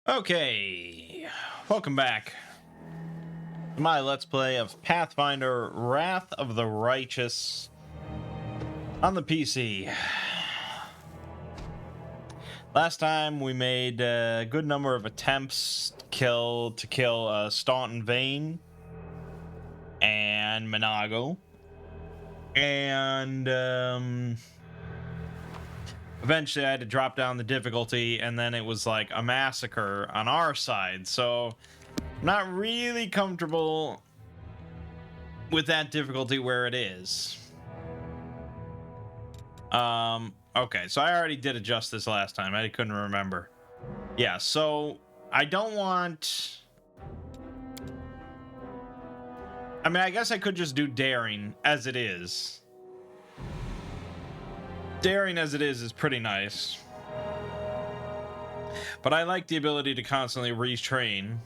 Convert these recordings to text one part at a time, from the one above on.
Okay, welcome back to my Let's Play of Pathfinder Wrath of the Righteous on the PC. Last time we made a good number of attempts to kill Staunton Vane and Mangg, and eventually I had to drop down the difficulty, and then it was like a massacre on our side, so I'm not really comfortable with that difficulty where it is. Okay, so I already did adjust this last time. I couldn't remember. Yeah, so I don't want... I mean, I guess I could just do daring as it is. Daring as it is pretty nice. But I like the ability to constantly retrain,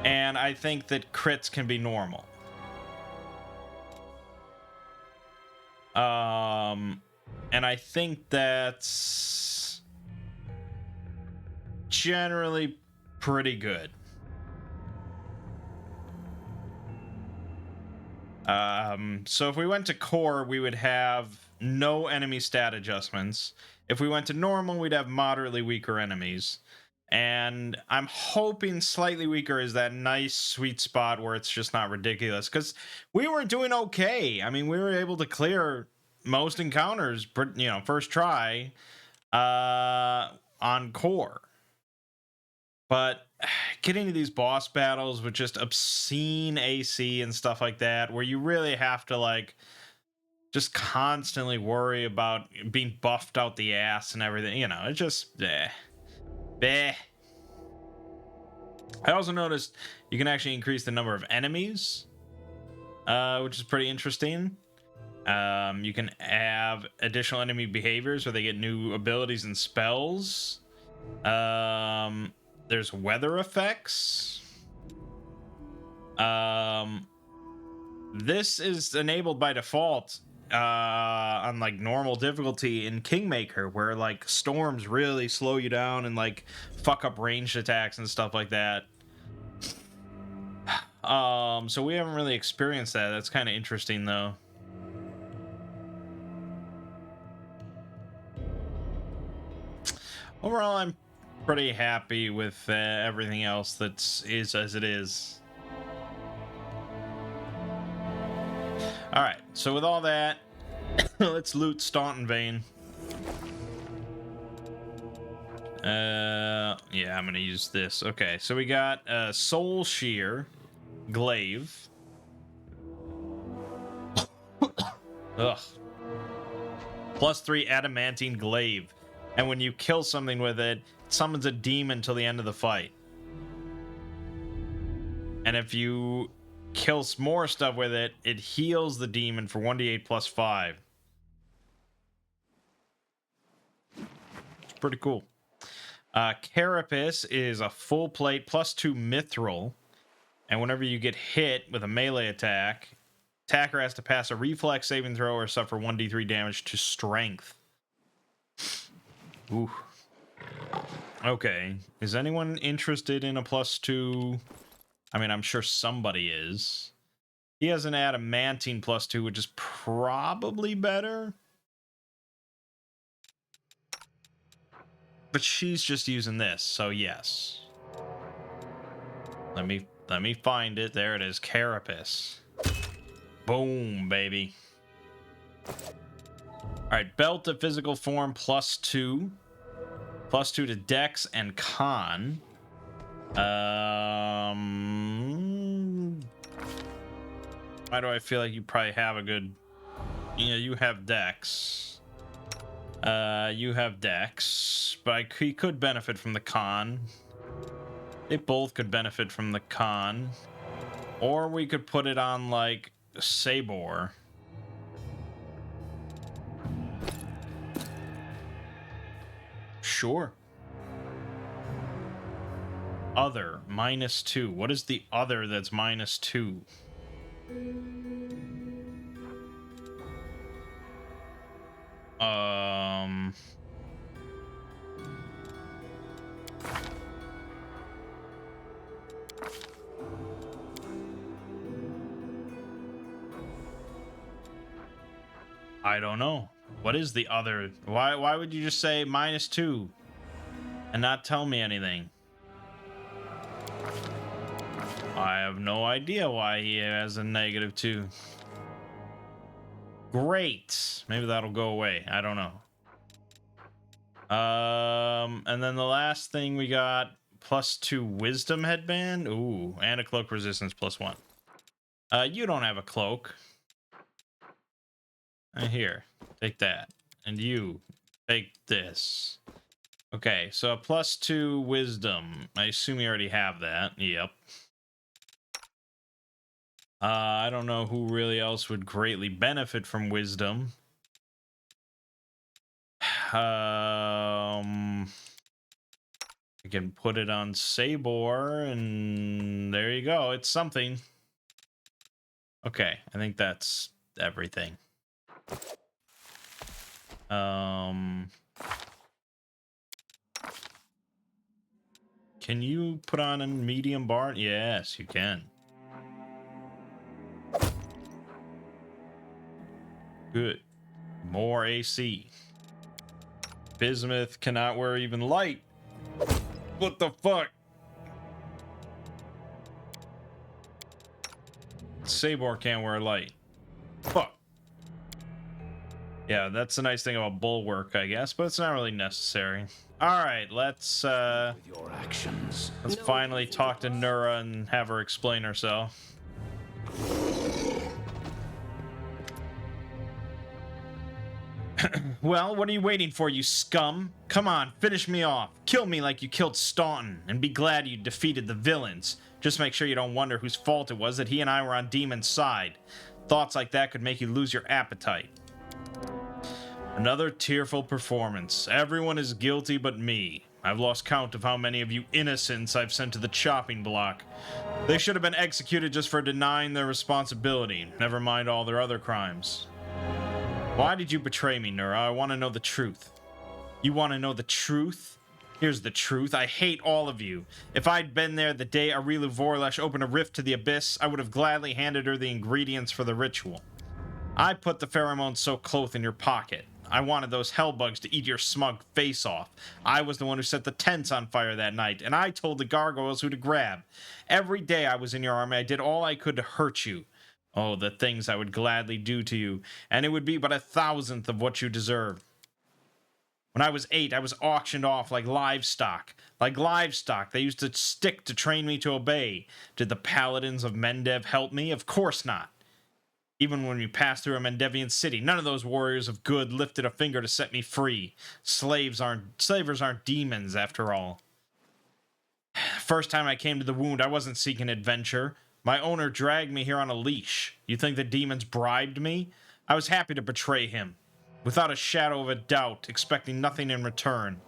and I think that crits can be normal. And I think that's generally pretty good. So if we went to core, we would have no enemy stat adjustments. If we went to normal, we'd have moderately weaker enemies. And I'm hoping slightly weaker is that nice sweet spot where it's just not ridiculous. Because we were doing okay. I mean, we were able to clear most encounters, first try on core. But getting to these boss battles with just obscene AC and stuff like that, where you really have to like just constantly worry about being buffed out the ass and everything, it's just bleh. I also noticed you can actually increase the number of enemies, which is pretty interesting. You can have additional enemy behaviors where they get new abilities and spells. There's weather effects. This is enabled by default on like normal difficulty in Kingmaker, where like storms really slow you down and like fuck up ranged attacks and stuff like that. So we haven't really experienced that. That's kind of interesting though. Overall, I'm pretty happy with everything else that is as it is. All right, so with all that, let's loot Staunton Vane. Yeah, I'm gonna use this. Okay, so we got Soul Shear, Glaive. Ugh. +3 adamantine glaive, and when you kill something with it, it summons a demon till the end of the fight. And if you kill more stuff with it, it heals the demon for 1d8 +5. It's pretty cool. Carapace is a full plate +2 mithril, and whenever you get hit with a melee attack, attacker has to pass a reflex saving throw or suffer 1d3 damage to strength. Ooh. Okay. Is anyone interested in a +2? I mean, I'm sure somebody is. He has an adamantine +2, which is probably better. But she's just using this, so yes. Let me find it. There it is. Carapace. Boom, baby. Alright, belt of physical form +2. +2 to dex and con. Why do I feel like you probably have a good... you have dex. You have dex, but he could benefit from the con. They both could benefit from the con. Or we could put it on, like, Sabor. Sure. Other, -2. What is the other that's -2? I don't know. What is the other? Why would you just say -2 and not tell me anything? I have no idea why he has a -2. Great. Maybe that'll go away. I don't know. And then the last thing we got +2 wisdom headband. Ooh, and a cloak resistance +1. You don't have a cloak. Here, take that. And you take this. Okay, so a +2 wisdom. I assume you already have that. Yep. I don't know who really else would greatly benefit from wisdom. I can put it on Sabor, and there you go. It's something. Okay, I think that's everything. Can you put on a medium bar? Yes, you can. Good. More AC. Bismuth cannot wear even light. What the fuck? Sabor can't wear light. Fuck. Yeah, that's the nice thing about bulwark, I guess, but it's not really necessary. All right, let's With your actions. let's finally talk to Nura and have her explain herself. Well, what are you waiting for, you scum? Come on, finish me off. Kill me like you killed Staunton, and be glad you defeated the villains. Just make sure you don't wonder whose fault it was that he and I were on Demon's side. Thoughts like that could make you lose your appetite. Another tearful performance. Everyone is guilty but me. I've lost count of how many of you innocents I've sent to the chopping block. They should have been executed just for denying their responsibility, never mind all their other crimes. Why did you betray me, Nura? I want to know the truth. You want to know the truth? Here's the truth. I hate all of you. If I'd been there the day Arilu Vorlesh opened a rift to the abyss, I would have gladly handed her the ingredients for the ritual. I put the pheromone soaked cloth in your pocket. I wanted those hellbugs to eat your smug face off. I was the one who set the tents on fire that night, and I told the gargoyles who to grab. Every day I was in your army, I did all I could to hurt you. Oh, the things I would gladly do to you, and it would be but 1,000th of what you deserve. When I was 8, I was auctioned off like livestock. Like livestock, they used to stick to train me to obey. Did the paladins of Mendev help me? Of course not. Even when we passed through a Mendevian city, none of those warriors of good lifted a finger to set me free. Slavers aren't demons, after all. First time I came to the wound, I wasn't seeking adventure. My owner dragged me here on a leash. You think the demons bribed me? I was happy to betray him, without a shadow of a doubt, expecting nothing in return.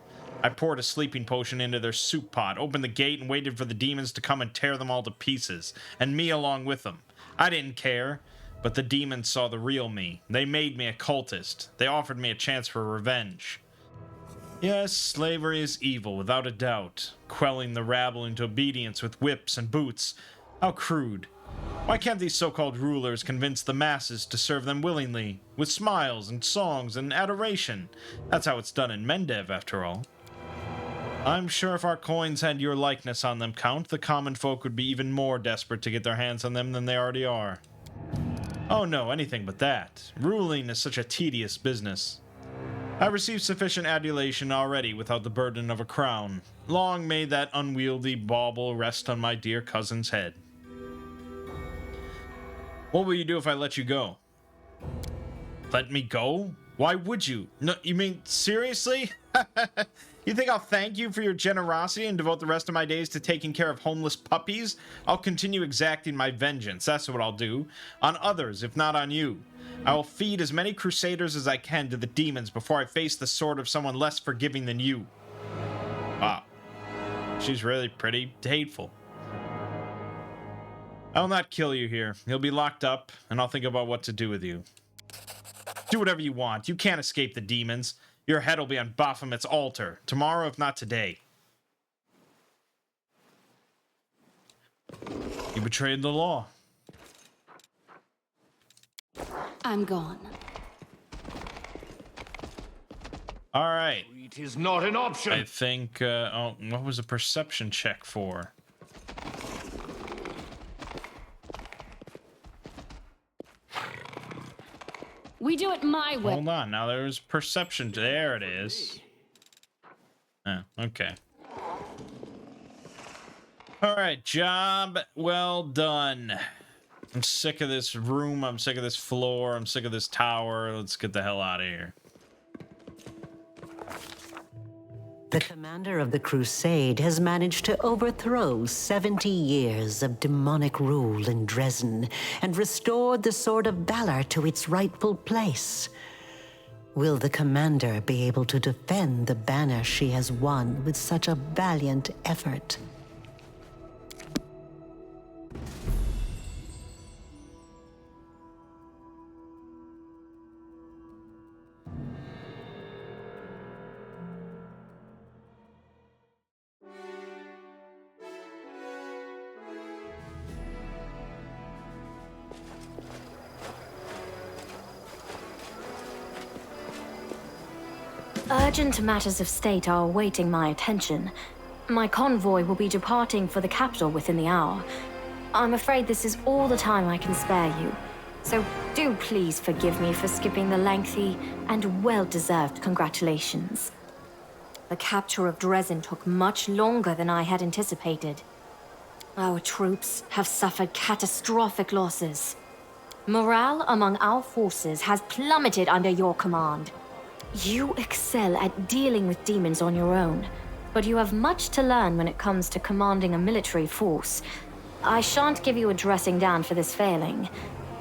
I poured a sleeping potion into their soup pot, opened the gate, and waited for the demons to come and tear them all to pieces, and me along with them. I didn't care, but the demons saw the real me. They made me a cultist. They offered me a chance for revenge. Yes, slavery is evil, without a doubt. Quelling the rabble into obedience with whips and boots. How crude. Why can't these so-called rulers convince the masses to serve them willingly, with smiles and songs and adoration? That's how it's done in Mendev, after all. I'm sure if our coins had your likeness on them, Count, the common folk would be even more desperate to get their hands on them than they already are. Oh no, anything but that. Ruling is such a tedious business. I've received sufficient adulation already without the burden of a crown. Long may that unwieldy bauble rest on my dear cousin's head. What will you do if I let you go? Let me go? Why would you? No, you mean seriously? You think I'll thank you for your generosity and devote the rest of my days to taking care of homeless puppies? I'll continue exacting my vengeance, that's what I'll do. On others, if not on you. I will feed as many crusaders as I can to the demons before I face the sword of someone less forgiving than you. Wow. She's really pretty hateful. I'll not kill you here. You'll be locked up, and I'll think about what to do with you. Do whatever you want. You can't escape the demons. Your head will be on Baphomet's altar. Tomorrow, if not today. You betrayed the law. I'm gone. All right. It is not an option. I think, oh, what was a perception check for? We do it my way. Hold on, now there's perception. There it is. Oh, okay. All right, job well done. I'm sick of this room. I'm sick of this floor. I'm sick of this tower. Let's get the hell out of here. The commander of the crusade has managed to overthrow 70 years of demonic rule in Dresden and restored the Sword of Valor to its rightful place. Will the commander be able to defend the banner she has won with such a valiant effort? Urgent matters of state are awaiting my attention. My convoy will be departing for the capital within the hour. I'm afraid this is all the time I can spare you, so do please forgive me for skipping the lengthy and well-deserved congratulations. The capture of Dresden took much longer than I had anticipated. Our troops have suffered catastrophic losses. Morale among our forces has plummeted under your command. You excel at dealing with demons on your own, but you have much to learn when it comes to commanding a military force. I shan't give you a dressing down for this failing.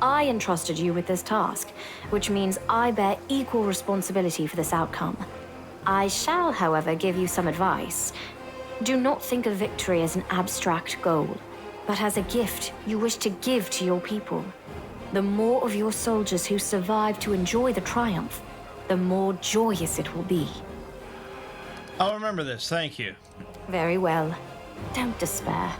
I entrusted you with this task, which means I bear equal responsibility for this outcome. I shall, however, give you some advice. Do not think of victory as an abstract goal, but as a gift you wish to give to your people. The more of your soldiers who survive to enjoy the triumph, the more joyous it will be. I'll remember this, thank you. Very well. Don't despair.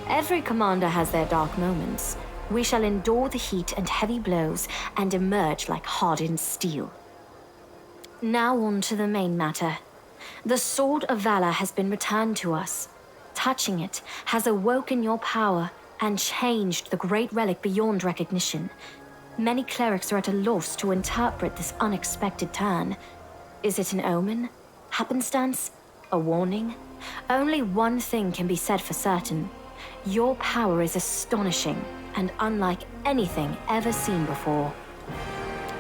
Every commander has their dark moments. We shall endure the heat and heavy blows and emerge like hardened steel. Now on to the main matter. The Sword of Valor has been returned to us. Touching it has awoken your power and changed the great relic beyond recognition. Many clerics are at a loss to interpret this unexpected turn. Is it an omen? Happenstance? A warning? Only one thing can be said for certain. Your power is astonishing and unlike anything ever seen before.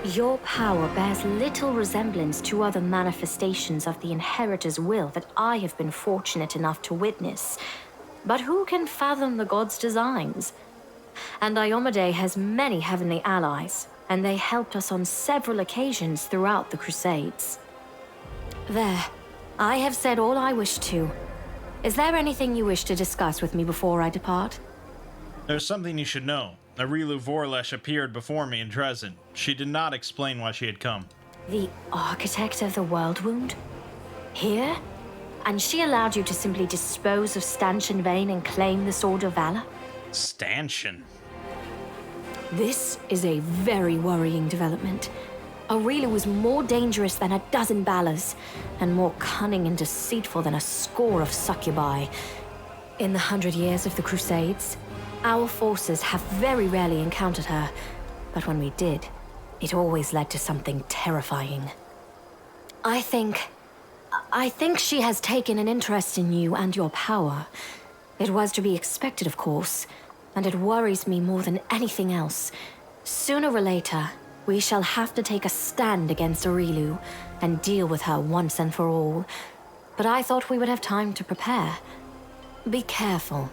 Your power bears little resemblance to other manifestations of the Inheritor's will that I have been fortunate enough to witness. But who can fathom the god's designs? And Iomedae has many heavenly allies, and they helped us on several occasions throughout the Crusades. There, I have said all I wish to. Is there anything you wish to discuss with me before I depart? There's something you should know. Arilu Vorlesh appeared before me in Dresden. She did not explain why she had come. The architect of the World Wound? Here? And she allowed you to simply dispose of Stanchion Vane and claim the Sword of Valor? Stanchion? This is a very worrying development. Arilu was more dangerous than a dozen Balors, and more cunning and deceitful than a score of succubi. In the 100 years of the Crusades, our forces have very rarely encountered her, but when we did, it always led to something terrifying. I think she has taken an interest in you and your power. It was to be expected, of course, and it worries me more than anything else. Sooner or later, we shall have to take a stand against Arilu and deal with her once and for all. But I thought we would have time to prepare. Be careful.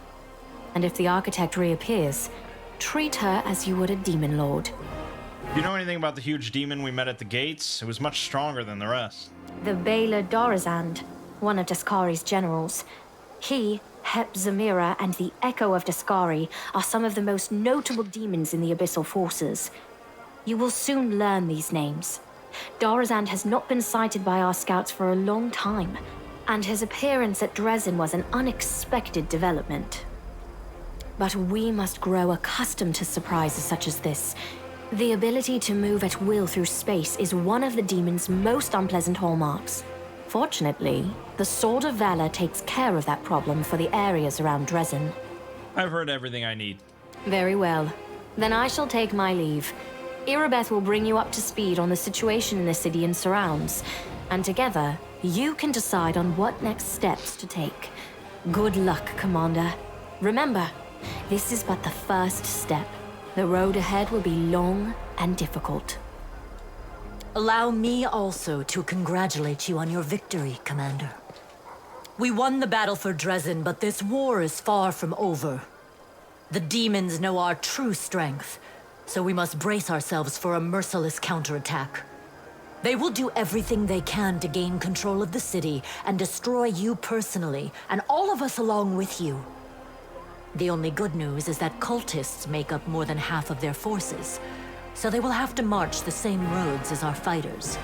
And if the architect reappears, treat her as you would a demon lord. Do you know anything about the huge demon we met at the gates? It was much stronger than the rest. The Baylor Dorazand, one of Daskari's generals. He, Hep Zamira, and the Echo of Daskari are some of the most notable demons in the Abyssal Forces. You will soon learn these names. Dorazand has not been sighted by our scouts for a long time, and his appearance at Dresden was an unexpected development. But we must grow accustomed to surprises such as this. The ability to move at will through space is one of the demon's most unpleasant hallmarks. Fortunately, the Sword of Valor takes care of that problem for the areas around Dresden. I've heard everything I need. Very well. Then I shall take my leave. Irabeth will bring you up to speed on the situation in the city and surrounds, and together, you can decide on what next steps to take. Good luck, Commander. Remember, this is but the first step. The road ahead will be long and difficult. Allow me also to congratulate you on your victory, Commander. We won the battle for Dresden, but this war is far from over. The demons know our true strength, so we must brace ourselves for a merciless counterattack. They will do everything they can to gain control of the city and destroy you personally, and all of us along with you. The only good news is that cultists make up more than half of their forces, so they will have to march the same roads as our fighters.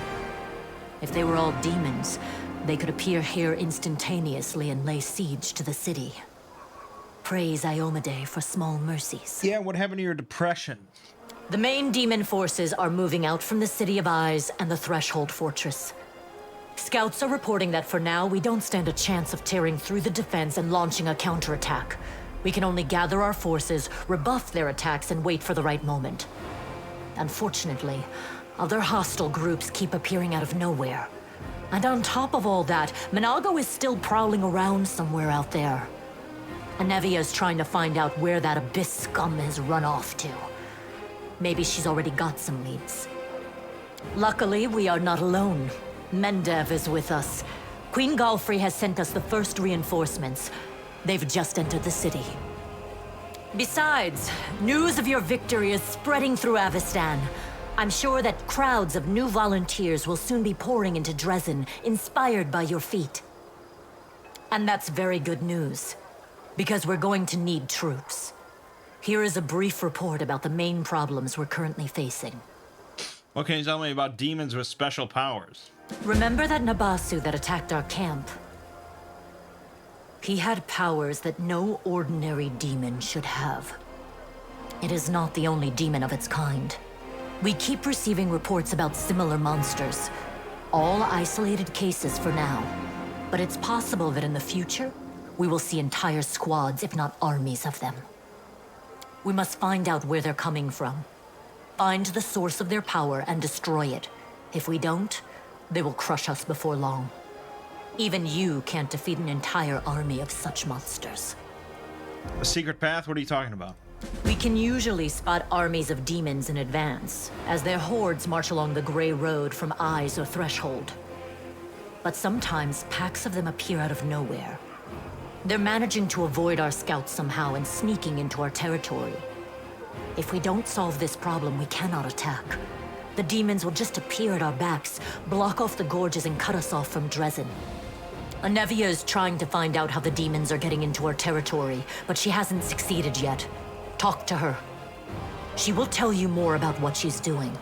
If they were all demons, they could appear here instantaneously and lay siege to the city. Praise Iomade for small mercies. Yeah, what happened to your depression? The main demon forces are moving out from the City of Eyes and the Threshold Fortress. Scouts are reporting that for now, we don't stand a chance of tearing through the defense and launching a counterattack. We can only gather our forces, rebuff their attacks, and wait for the right moment. Unfortunately, other hostile groups keep appearing out of nowhere. And on top of all that, Mangg is still prowling around somewhere out there. Anevia is trying to find out where that Abyss scum has run off to. Maybe she's already got some leads. Luckily, we are not alone. Mendev is with us. Queen Galfrey has sent us the first reinforcements. They've just entered the city. Besides, news of your victory is spreading through Avestan. I'm sure that crowds of new volunteers will soon be pouring into Dresden, inspired by your feat. And that's very good news, because we're going to need troops. Here is a brief report about the main problems we're currently facing. What can you tell me about demons with special powers? Remember that Nabasu that attacked our camp? He had powers that no ordinary demon should have. It is not the only demon of its kind. We keep receiving reports about similar monsters. All isolated cases for now. But it's possible that in the future, we will see entire squads, if not armies of them. We must find out where they're coming from. Find the source of their power and destroy it. If we don't, they will crush us before long. Even you can't defeat an entire army of such monsters. A secret path? What are you talking about? We can usually spot armies of demons in advance, as their hordes march along the gray road from Eyes or Threshold. But sometimes packs of them appear out of nowhere. They're managing to avoid our scouts somehow and sneaking into our territory. If we don't solve this problem, we cannot attack. The demons will just appear at our backs, block off the gorges and cut us off from Dresden. Anevia is trying to find out how the demons are getting into our territory, but she hasn't succeeded yet. Talk to her. She will tell you more about what she's doing.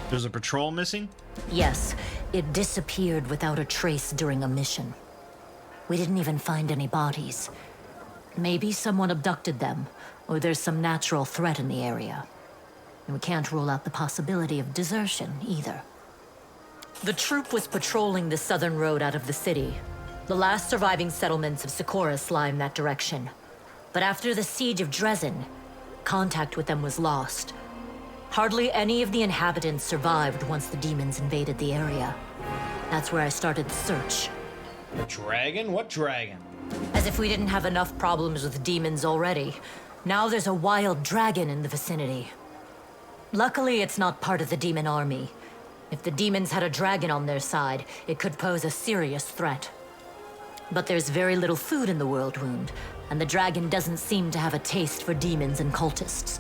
There's a patrol missing? Yes, it disappeared without a trace during a mission. We didn't even find any bodies. Maybe someone abducted them, or there's some natural threat in the area. And we can't rule out the possibility of desertion, either. The troop was patrolling the southern road out of the city. The last surviving settlements of Sikoris lie in that direction. But after the siege of Dresden, contact with them was lost. Hardly any of the inhabitants survived once the demons invaded the area. That's where I started the search. A dragon? What dragon? As if we didn't have enough problems with demons already. Now there's a wild dragon in the vicinity. Luckily, it's not part of the demon army. If the demons had a dragon on their side, it could pose a serious threat. But there's very little food in the World Wound, and the dragon doesn't seem to have a taste for demons and cultists.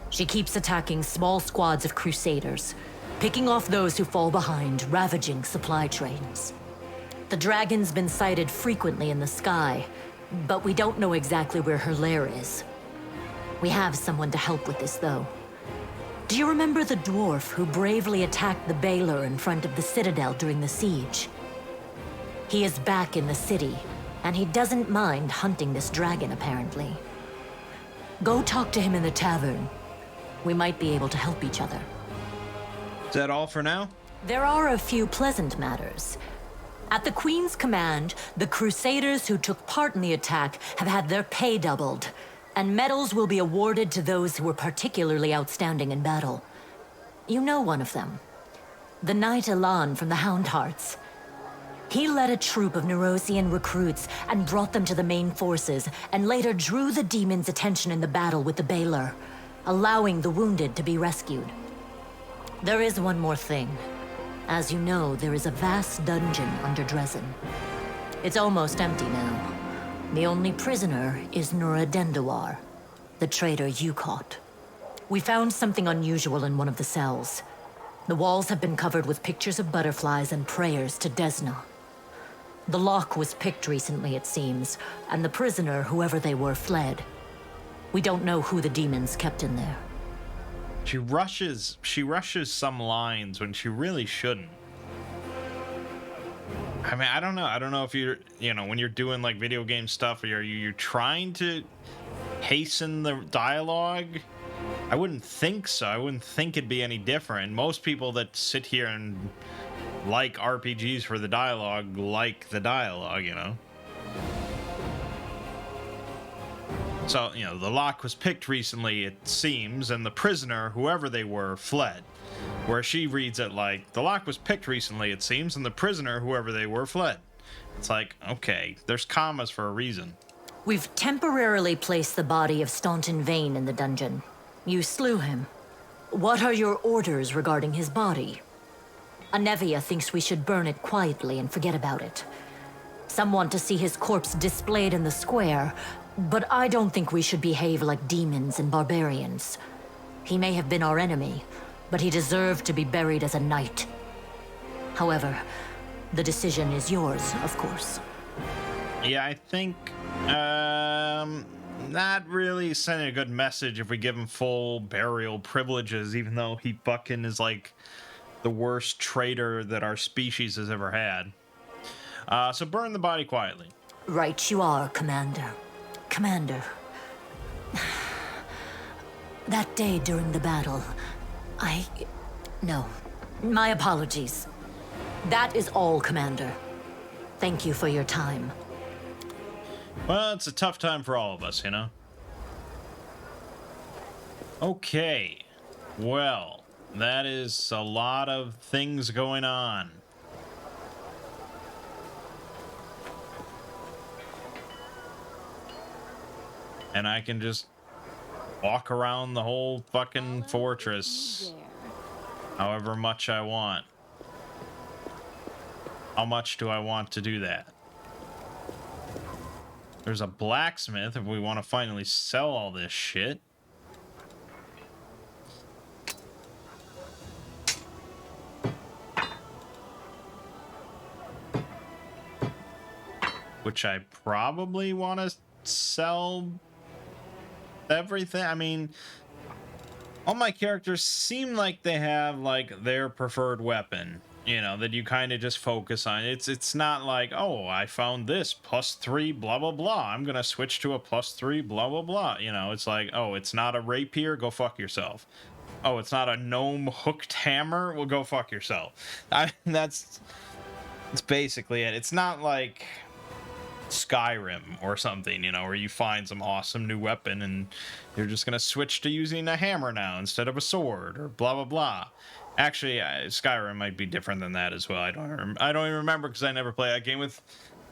She keeps attacking small squads of crusaders, picking off those who fall behind, ravaging supply trains. The dragon's been sighted frequently in the sky, but we don't know exactly where her lair is. We have someone to help with this, though. Do you remember the dwarf who bravely attacked the Baylor in front of the Citadel during the siege? He is back in the city, and he doesn't mind hunting this dragon, apparently. Go talk to him in the tavern. We might be able to help each other. Is that all for now? There are a few pleasant matters. At the Queen's command, the Crusaders who took part in the attack have had their pay doubled, and medals will be awarded to those who were particularly outstanding in battle. You know one of them. The Knight Elan from the Hound Hearts. He led a troop of Nerosian recruits and brought them to the main forces, and later drew the demons' attention in the battle with the Baylor, allowing the wounded to be rescued. There is one more thing. As you know, there is a vast dungeon under Dresden. It's almost empty now. The only prisoner is Nura Dendawar, the traitor you caught. We found something unusual in one of the cells. The walls have been covered with pictures of butterflies and prayers to Desna. The lock was picked recently, it seems, and the prisoner, whoever they were, fled. We don't know who the demons kept in there. She rushes some lines when she really shouldn't. I mean, I don't know if you're, when you're doing like video game stuff, are you're trying to hasten the dialogue? I wouldn't think so. I wouldn't think it'd be any different. Most people that sit here and like RPGs for the dialogue like the dialogue, So, the lock was picked recently, it seems, and the prisoner, whoever they were, fled. Where she reads it like, the lock was picked recently, it seems, and the prisoner, whoever they were, fled. It's like, okay, there's commas for a reason. We've temporarily placed the body of Staunton Vane in the dungeon. You slew him. What are your orders regarding his body? Anevia thinks we should burn it quietly and forget about it. Some want to see his corpse displayed in the square, but I don't think we should behave like demons and barbarians. He may have been our enemy, but he deserved to be buried as a knight. However, the decision is yours, of course. Yeah, I think, not really sending a good message if we give him full burial privileges, even though he fucking is like the worst traitor that our species has ever had. So burn the body quietly. Right you are, Commander. Commander. That day during the battle, No. My apologies. That is all, Commander. Thank you for your time. Well, it's a tough time for all of us, Okay. Well, that is a lot of things going on. And I can just walk around the whole fucking fortress however much I want. How much do I want to do that? There's a blacksmith if we want to finally sell all this shit. Which I probably want to sell everything. I mean, all my characters seem like they have like their preferred weapon, that you kind of just focus on. It's not like, oh, I found this +3 blah blah blah, I'm gonna switch to a +3 blah blah blah. It's like, oh, it's not a rapier, go fuck yourself. Oh, it's not a gnome hooked hammer, well, go fuck yourself. That's basically it. It's not like Skyrim or something, where you find some awesome new weapon and you're just gonna switch to using a hammer now instead of a sword or blah blah blah. Actually, Skyrim might be different than that as well. I don't even remember because I never play that game with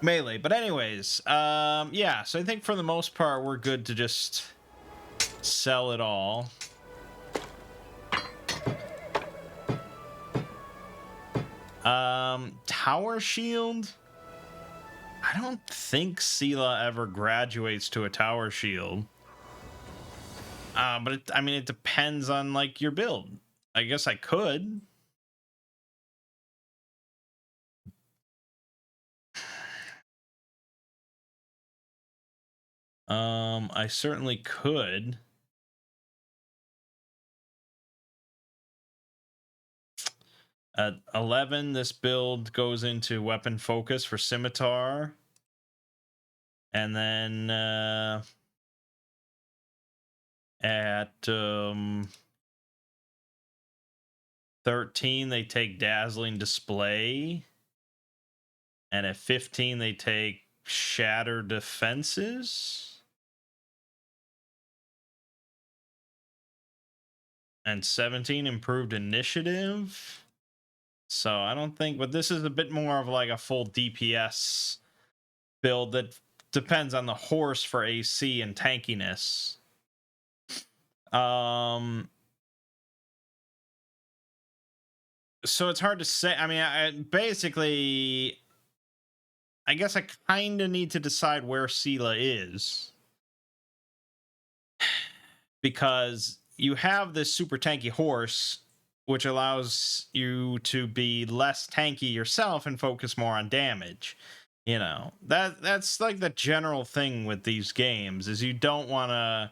melee. But anyways, yeah. So I think for the most part we're good to just sell it all. Tower shield. I don't think Sela ever graduates to a tower shield. But it depends on like your build. I guess I could. I certainly could. At 11, this build goes into weapon focus for scimitar. And then at 13, they take Dazzling Display. And at 15, they take Shatter Defenses. And 17, Improved Initiative. So I don't think, but this is a bit more of like a full DPS build that depends on the horse for AC and tankiness. So it's hard to say. I mean, I guess I kind of need to decide where Sela is. Because you have this super tanky horse, which allows you to be less tanky yourself and focus more on damage. You know, that's like the general thing with these games, is you don't want to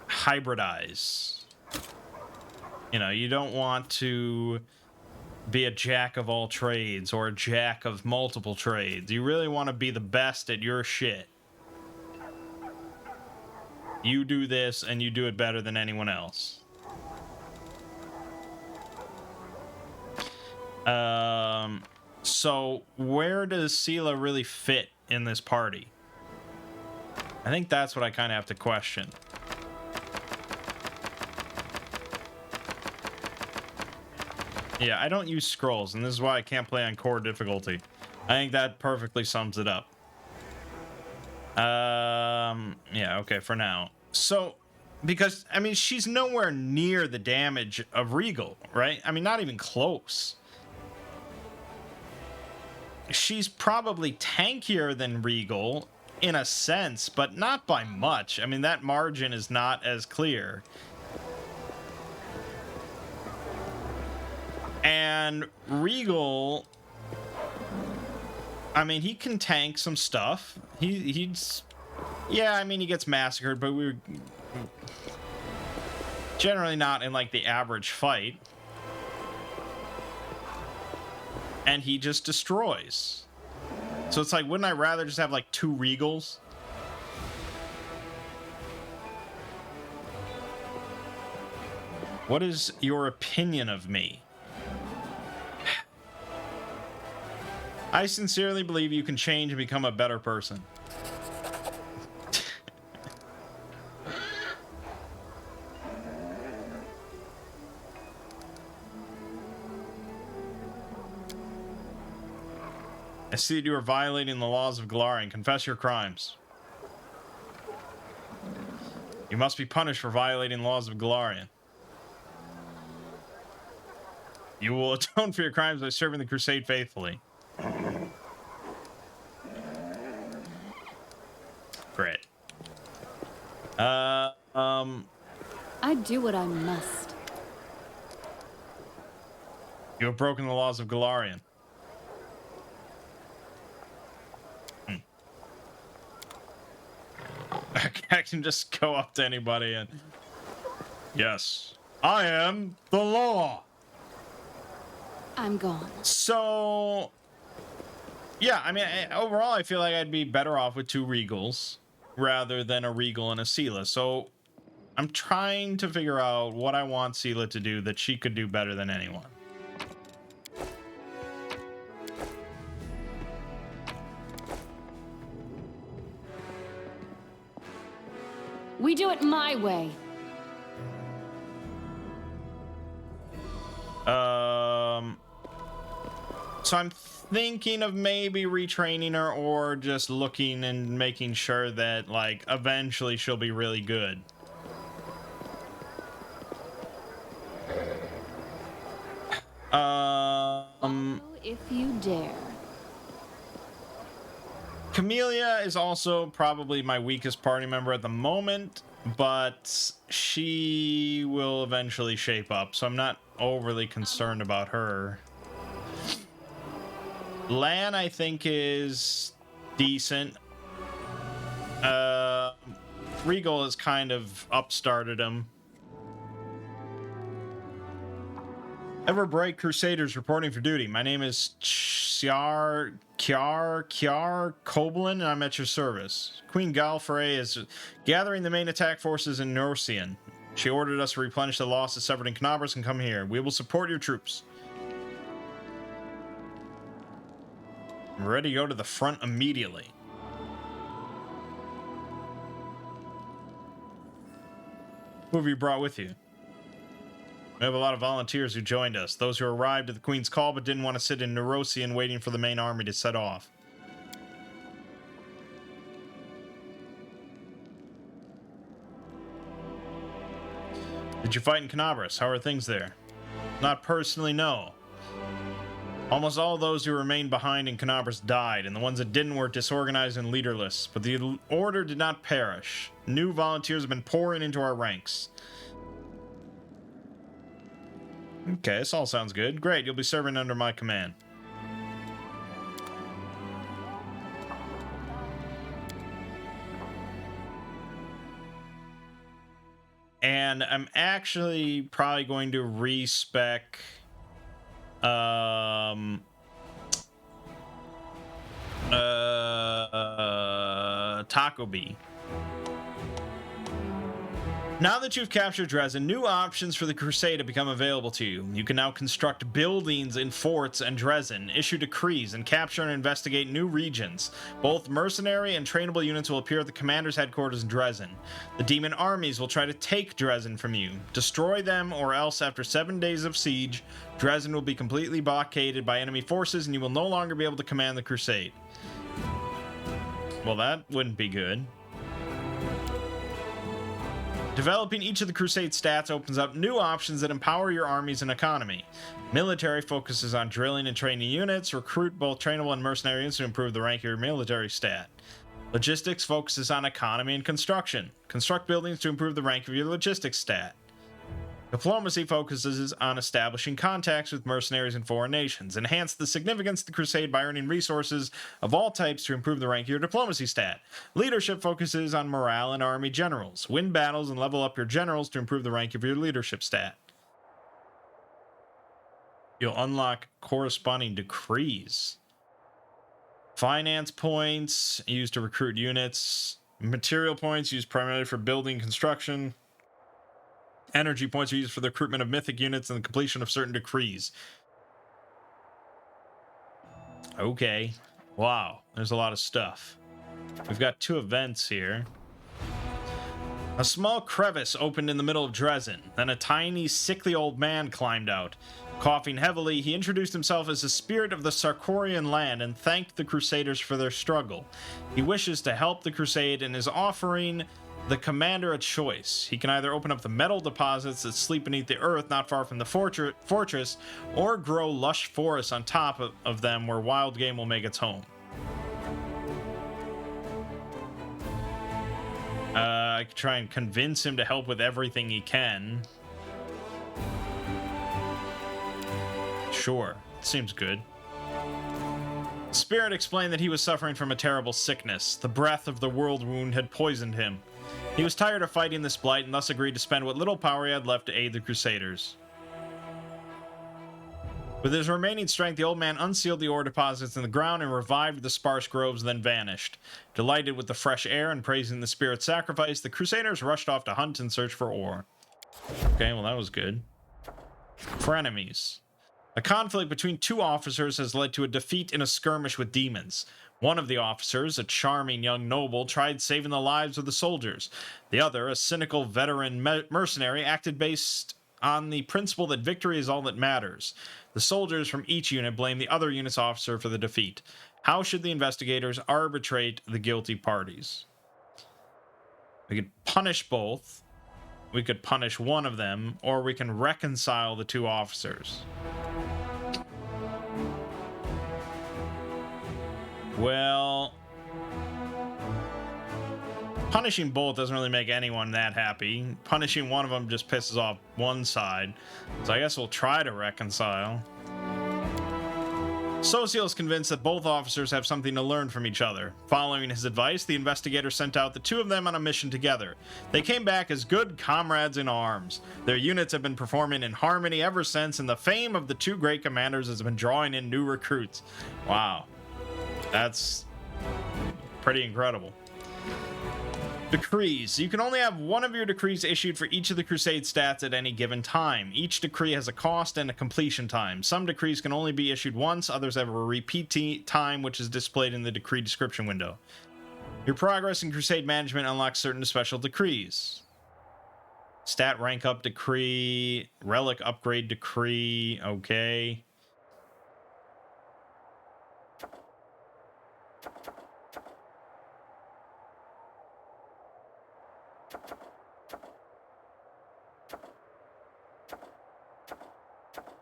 hybridize. You know, you don't want to be a jack of all trades or a jack of multiple trades. You really want to be the best at your shit. You do this and you do it better than anyone else. So where does Sela really fit in this party? I think that's what I kind of have to question. Yeah, I don't use scrolls, and this is why I can't play on core difficulty. I think that perfectly sums it up. Yeah, okay, for now. So, because, I mean, she's nowhere near the damage of Regal, right? I mean, not even close. She's probably tankier than Regal, in a sense, but not by much. I mean, that margin is not as clear. And Regal, I mean, he can tank some stuff. He's, yeah, I mean, he gets massacred, but we're generally not in like the average fight. And he just destroys. So it's like, wouldn't I rather just have like 2 Regals? What is your opinion of me? I sincerely believe you can change and become a better person. I see that you are violating the laws of Galarian. Confess your crimes. You must be punished for violating the laws of Galarian. You will atone for your crimes by serving the crusade faithfully. Great. I do what I must. You have broken the laws of Galarian. I can just go up to anybody and... Yes, I am the law. I'm gone. So... Yeah, I mean, overall, I feel like I'd be better off with 2 Regals rather than a Regal and a Sela. So I'm trying to figure out what I want Sela to do that she could do better than anyone. We do it my way. So I'm thinking of maybe retraining her or just looking and making sure that, like, eventually she'll be really good. If you dare. Camellia is also probably my weakest party member at the moment, but she will eventually shape up, so I'm not overly concerned about her. Lan, I think, is decent. Regal has kind of upstarted him. Everbright Crusaders reporting for duty. My name is Kiar Koblin, and I'm at your service. Queen Galfrey is gathering the main attack forces in Norcian. She ordered us to replenish the losses suffered in Canabras and come here. We will support your troops. I'm ready to go to the front immediately. Who have you brought with you? We have a lot of volunteers who joined us. Those who arrived at the Queen's call but didn't want to sit in Nerosian waiting for the main army to set off. Did you fight in Canabras? How are things there? Not personally, no. Almost all those who remained behind in Canabras died, and the ones that didn't were disorganized and leaderless. But the order did not perish. New volunteers have been pouring into our ranks. Okay, this all sounds good. Great, you'll be serving under my command. And I'm actually probably going to respec Taco Bee. Now that you've captured Dresden, new options for the Crusade have become available to you. You can now construct buildings in forts and Dresden, issue decrees, and capture and investigate new regions. Both mercenary and trainable units will appear at the commander's headquarters in Dresden. The demon armies will try to take Dresden from you. Destroy them, or else after 7 days of siege, Dresden will be completely blockaded by enemy forces and you will no longer be able to command the Crusade. Well, that wouldn't be good. Developing each of the Crusade stats opens up new options that empower your armies and economy. Military focuses on drilling and training units. Recruit both trainable and mercenary units to improve the rank of your military stat. Logistics focuses on economy and construction. Construct buildings to improve the rank of your logistics stat. Diplomacy focuses on establishing contacts with mercenaries in foreign nations. Enhance the significance of the Crusade by earning resources of all types to improve the rank of your diplomacy stat. Leadership focuses on morale and army generals. Win battles and level up your generals to improve the rank of your leadership stat. You'll unlock corresponding decrees. Finance points used to recruit units. Material points used primarily for building construction. Energy points are used for the recruitment of mythic units and the completion of certain decrees. Okay. Wow. There's a lot of stuff. We've got 2 events here. A small crevice opened in the middle of Dresden. Then a tiny, sickly old man climbed out. Coughing heavily, he introduced himself as the spirit of the Sarkorian land and thanked the Crusaders for their struggle. He wishes to help the Crusade and is offering the commander a choice. He can either open up the metal deposits that sleep beneath the earth not far from the fortress, or grow lush forests on top of them where wild game will make its home. I could try and convince him to help with everything he can. Sure, seems good. Spirit explained that he was suffering from a terrible sickness. The breath of the world wound had poisoned him. He was tired of fighting this blight and thus agreed to spend what little power he had left to aid the Crusaders. With his remaining strength, the old man unsealed the ore deposits in the ground and revived the sparse groves, then vanished. Delighted with the fresh air and praising the spirit's sacrifice, the Crusaders rushed off to hunt and search for ore. Okay, well that was good. Frenemies. A conflict between 2 officers has led to a defeat in a skirmish with demons. One of the officers, a charming young noble, tried saving the lives of the soldiers. The other, a cynical veteran mercenary, acted based on the principle that victory is all that matters. The soldiers from each unit blame the other unit's officer for the defeat. How should the investigators arbitrate the guilty parties? We could punish both. We could punish one of them, or we can reconcile the 2 officers. Well, punishing both doesn't really make anyone that happy. Punishing one of them just pisses off one side. So I guess we'll try to reconcile. Socio is convinced that both officers have something to learn from each other. Following his advice, the investigator sent out the 2 of them on a mission together. They came back as good comrades in arms. Their units have been performing in harmony ever since, and the fame of the 2 great commanders has been drawing in new recruits. Wow. That's pretty incredible. Decrees. You can only have one of your decrees issued for each of the crusade stats at any given time. Each decree has a cost and a completion time. Some decrees can only be issued once, others have a repeat time, which is displayed in the decree description window. Your progress in crusade management unlocks certain special decrees. Stat rank up decree, relic upgrade decree, okay.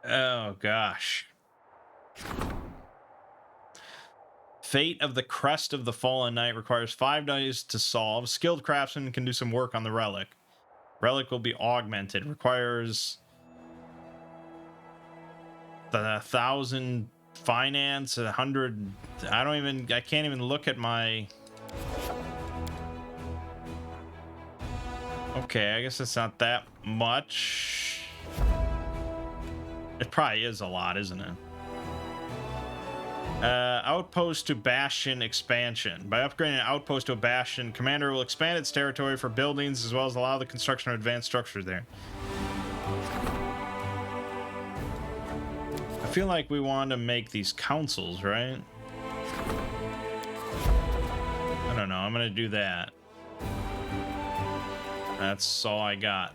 Oh gosh. Fate of the Crest of the Fallen Knight requires 5 days to solve. Skilled craftsman can do some work on the relic. Relic will be augmented. Requires the 1,000 finance, 100. I can't even look at my. Okay, I guess it's not that much. It probably is a lot, isn't it? Outpost to Bastion expansion. By upgrading an outpost to a Bastion, Commander will expand its territory for buildings as well as allow the construction of advanced structures there. I feel like we want to make these councils, right? I don't know. I'm going to do that. That's all I got.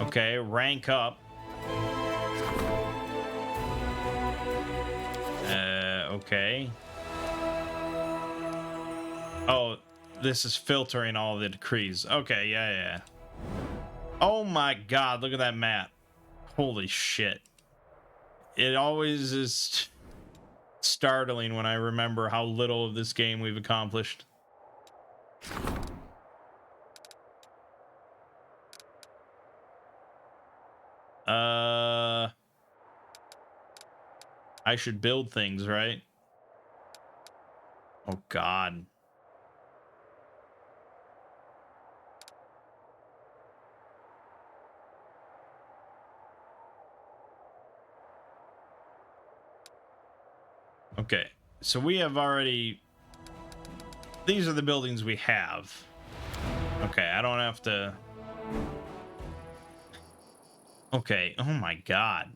Okay, rank up. Okay. Oh, this is filtering all the decrees. Okay, yeah. Oh my god, look at that map. Holy shit. It always is startling when I remember how little of this game we've accomplished. I should build things, right? Oh god. Okay, so we have already... These are the buildings we have. Okay, I don't have to... Okay, oh my god.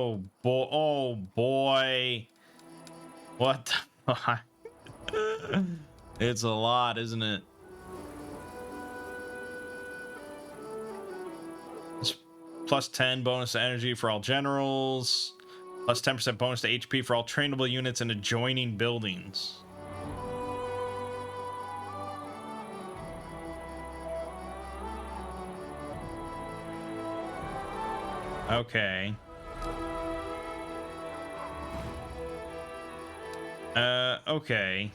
Oh boy. What the fuck? It's a lot, isn't it? It's plus 10 bonus to energy for all generals. Plus 10% bonus to HP for all trainable units in adjoining buildings. Okay. Okay.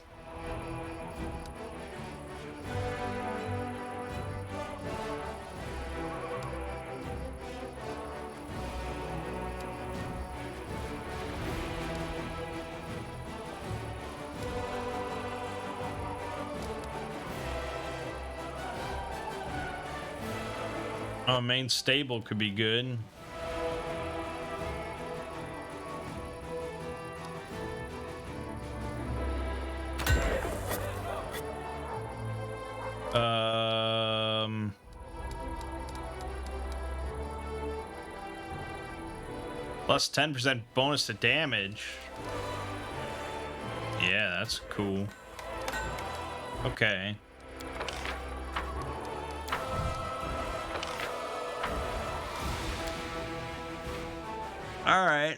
Oh, main stable could be good. Plus 10% bonus to damage. Yeah, that's cool. Okay. All right.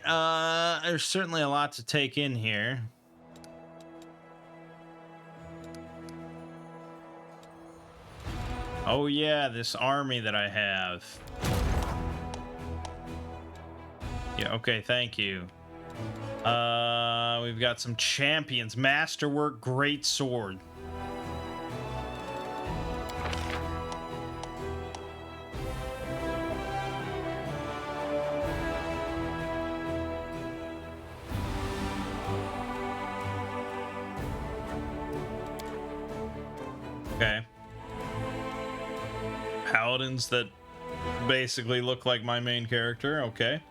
There's certainly a lot to take in here. Oh yeah, this army that I have. Yeah, okay, thank you. We've got some champions. Masterwork, great sword. Okay. Paladins that basically look like my main character. Okay.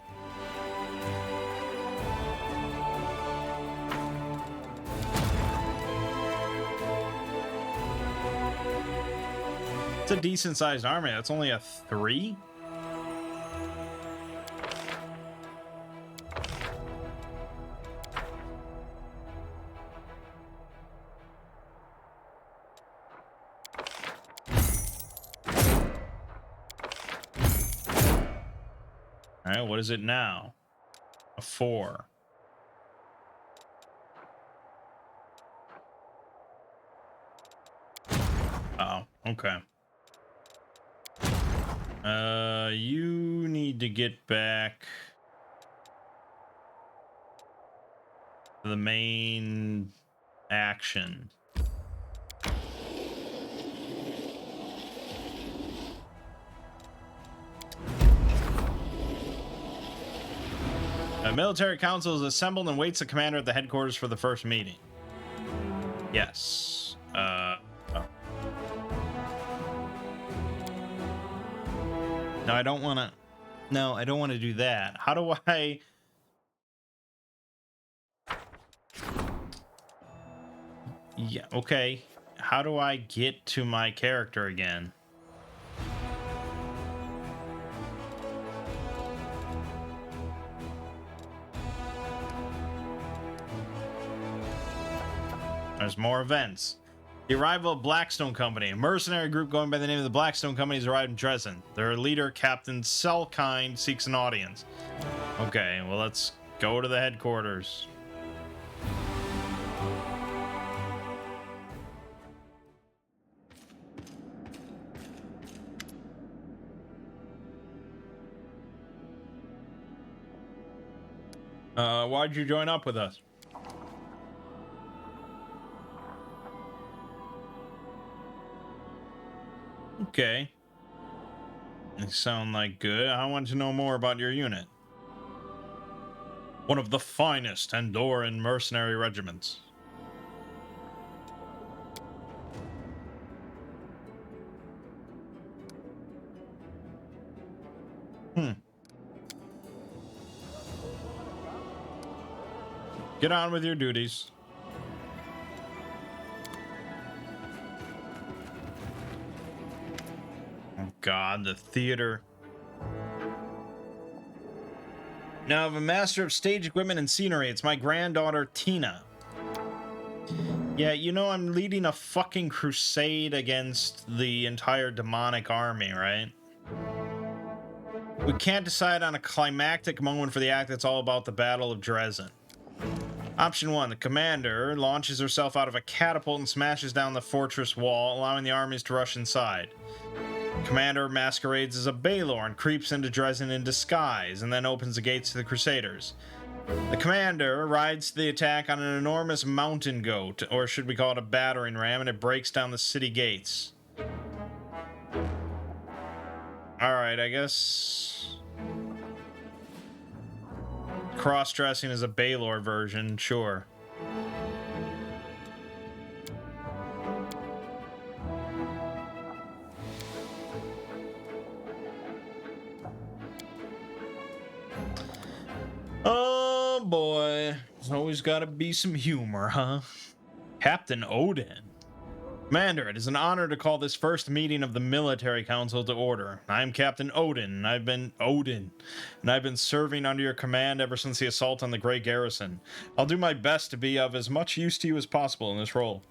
It's a decent sized army. That's only a 3. All right, what is it now? A 4. Oh, okay. You need to get back to the main action. A military council is assembled and waits the commander at the headquarters for the first meeting. Yes. Oh. No, I don't want to. No, I don't want to do that. How do I? Yeah, okay. How do I get to my character again? There's more events. The arrival of Blackstone Company. A mercenary group going by the name of the Blackstone Company has arrived in Dresden. Their leader, Captain Selkind, seeks an audience. Okay, well, let's go to the headquarters. Why'd you join up with us? Okay. They sound like good. I want to know more about your unit. One of the finest Andorran mercenary regiments. Get on with your duties. Oh God, the theater. Now, I'm a master of stage equipment and scenery. It's my granddaughter, Tina. Yeah, you know I'm leading a fucking crusade against the entire demonic army, right? We can't decide on a climactic moment for the act that's all about the Battle of Dresden. Option 1, the commander launches herself out of a catapult and smashes down the fortress wall, allowing the armies to rush inside. Commander masquerades as a Baelor and creeps into Dresden in disguise, and then opens the gates to the Crusaders. The commander rides to the attack on an enormous mountain goat, or should we call it a battering ram, and it breaks down the city gates. Alright, I guess... cross-dressing is a Baelor version, sure. Oh boy, there's always gotta be some humor, huh? Captain Odin. Commander, it is an honor to call this first meeting of the Military Council to order. I am Captain Odin, and I've been serving under your command ever since the assault on the Grey Garrison. I'll do my best to be of as much use to you as possible in this role.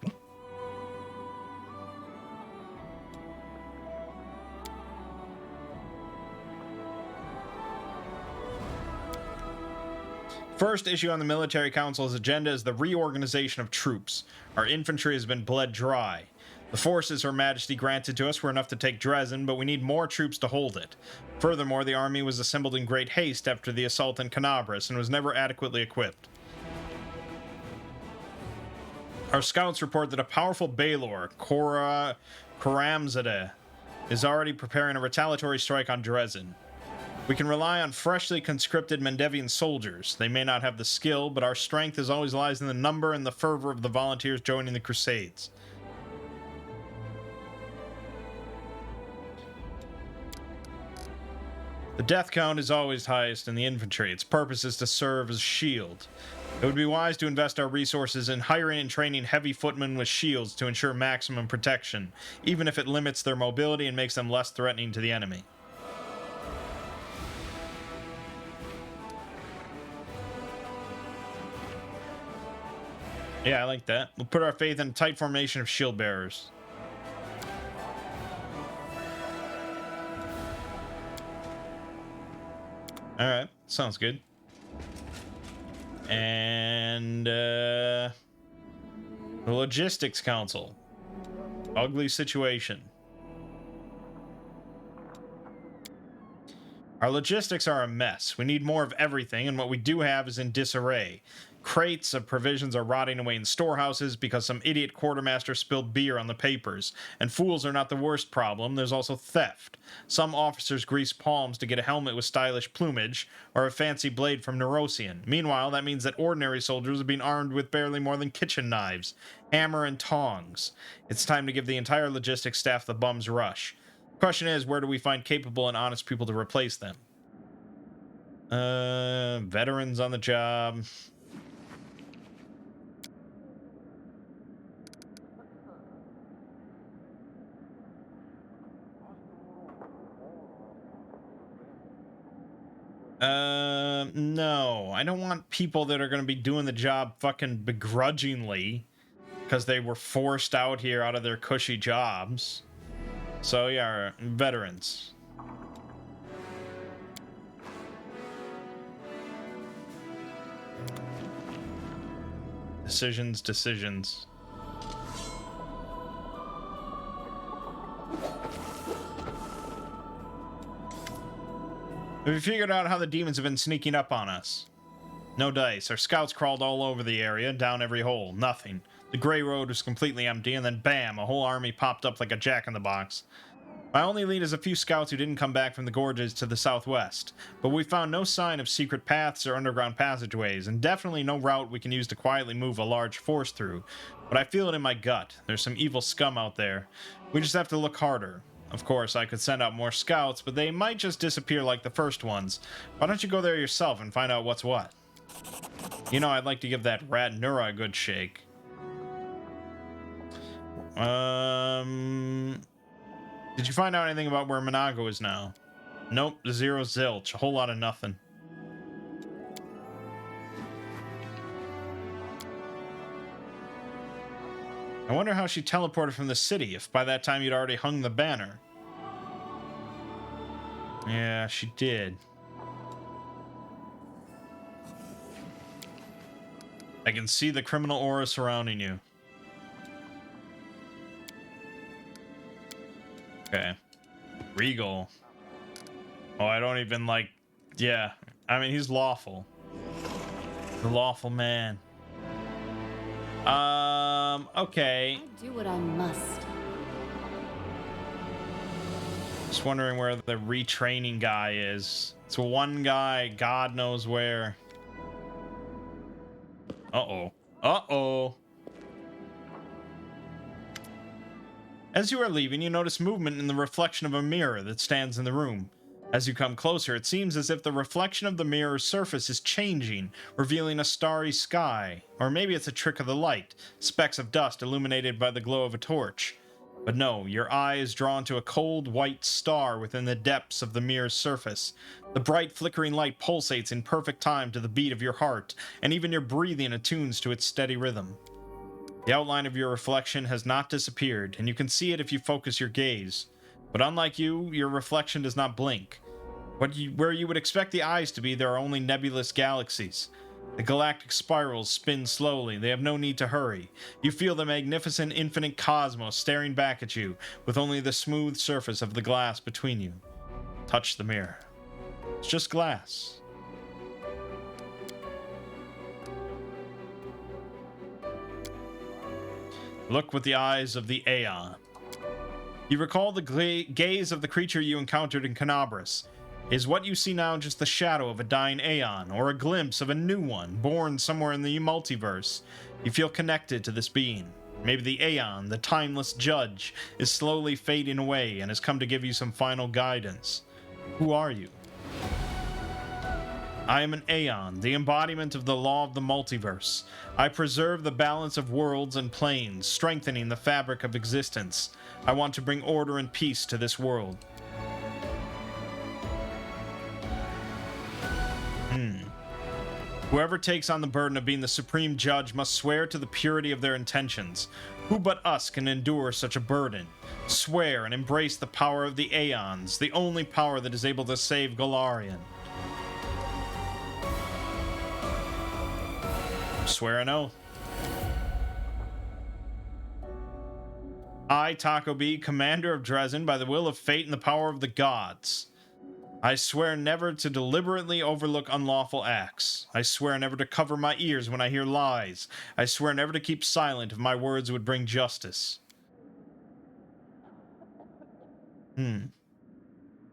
First issue on the Military Council's agenda is the reorganization of troops. Our infantry has been bled dry. The forces Her Majesty granted to us were enough to take Dresden, but we need more troops to hold it. Furthermore, the army was assembled in great haste after the assault on Canabras and was never adequately equipped. Our scouts report that a powerful Baelor, Karamzadeh, is already preparing a retaliatory strike on Dresden. We can rely on freshly conscripted Mendevian soldiers. They may not have the skill, but our strength as always lies in the number and the fervor of the volunteers joining the Crusades. The death count is always highest in the infantry. Its purpose is to serve as a shield. It would be wise to invest our resources in hiring and training heavy footmen with shields to ensure maximum protection, even if it limits their mobility and makes them less threatening to the enemy. Yeah, I like that. We'll put our faith in a tight formation of shield bearers. Alright, sounds good. And the Logistics Council. Ugly situation. Our logistics are a mess. We need more of everything, and what we do have is in disarray. Crates of provisions are rotting away in storehouses because some idiot quartermaster spilled beer on the papers. And fools are not the worst problem, there's also theft. Some officers grease palms to get a helmet with stylish plumage, or a fancy blade from Neurosian. Meanwhile, that means that ordinary soldiers are being armed with barely more than kitchen knives, hammer and tongs. It's time to give the entire logistics staff the bum's rush. The question is, where do we find capable and honest people to replace them? Veterans on the job. No, I don't want people that are going to be doing the job fucking begrudgingly because they were forced out here out of their cushy jobs. So yeah, veterans. Decisions. We figured out how the demons have been sneaking up on us. No dice. Our scouts crawled all over the area, down every hole. Nothing. The Grey Road was completely empty, and then bam, a whole army popped up like a jack-in-the-box. My only lead is a few scouts who didn't come back from the gorges to the southwest, but we found no sign of secret paths or underground passageways, and definitely no route we can use to quietly move a large force through. But I feel it in my gut. There's some evil scum out there. We just have to look harder. Of course, I could send out more scouts, but they might just disappear like the first ones. Why don't you go there yourself and find out what's what? You know, I'd like to give that rat Nura a good shake. Did you find out anything about where Monago is now? Nope, zero zilch, a whole lot of nothing. I wonder how she teleported from the city, if by that time you'd already hung the banner. Yeah, she did. I can see the criminal aura surrounding you. Okay. Regal. Oh, I don't even like... Yeah. I mean, he's lawful. The lawful man. Okay. I do what I must. Just wondering where the retraining guy is. It's one guy, God knows where. Uh-oh. Uh-oh. As you are leaving, you notice movement in the reflection of a mirror that stands in the room. As you come closer, it seems as if the reflection of the mirror's surface is changing, revealing a starry sky. Or maybe it's a trick of the light, specks of dust illuminated by the glow of a torch. But no, your eye is drawn to a cold white star within the depths of the mirror's surface. The bright flickering light pulsates in perfect time to the beat of your heart, and even your breathing attunes to its steady rhythm. The outline of your reflection has not disappeared, and you can see it if you focus your gaze. But unlike you, your reflection does not blink. Where you would expect the eyes to be, there are only nebulous galaxies. The galactic spirals spin slowly. They have no need to hurry. You feel the magnificent infinite cosmos staring back at you, with only the smooth surface of the glass between you. Touch the mirror. It's just glass. Look with the eyes of the Aeon. You recall the gaze of the creature you encountered in Canabras. Is what you see now just the shadow of a dying Aeon, or a glimpse of a new one, born somewhere in the multiverse? You feel connected to this being. Maybe the Aeon, the timeless judge, is slowly fading away and has come to give you some final guidance. Who are you? I am an Aeon, the embodiment of the law of the multiverse. I preserve the balance of worlds and planes, strengthening the fabric of existence. I want to bring order and peace to this world. Whoever takes on the burden of being the supreme judge must swear to the purity of their intentions. Who but us can endure such a burden? Swear and embrace the power of the Aeons, the only power that is able to save Golarion. Swear an oath. I, Taco B, commander of Dresden, by the will of fate and the power of the gods. I swear never to deliberately overlook unlawful acts. I swear never to cover my ears when I hear lies. I swear never to keep silent if my words would bring justice.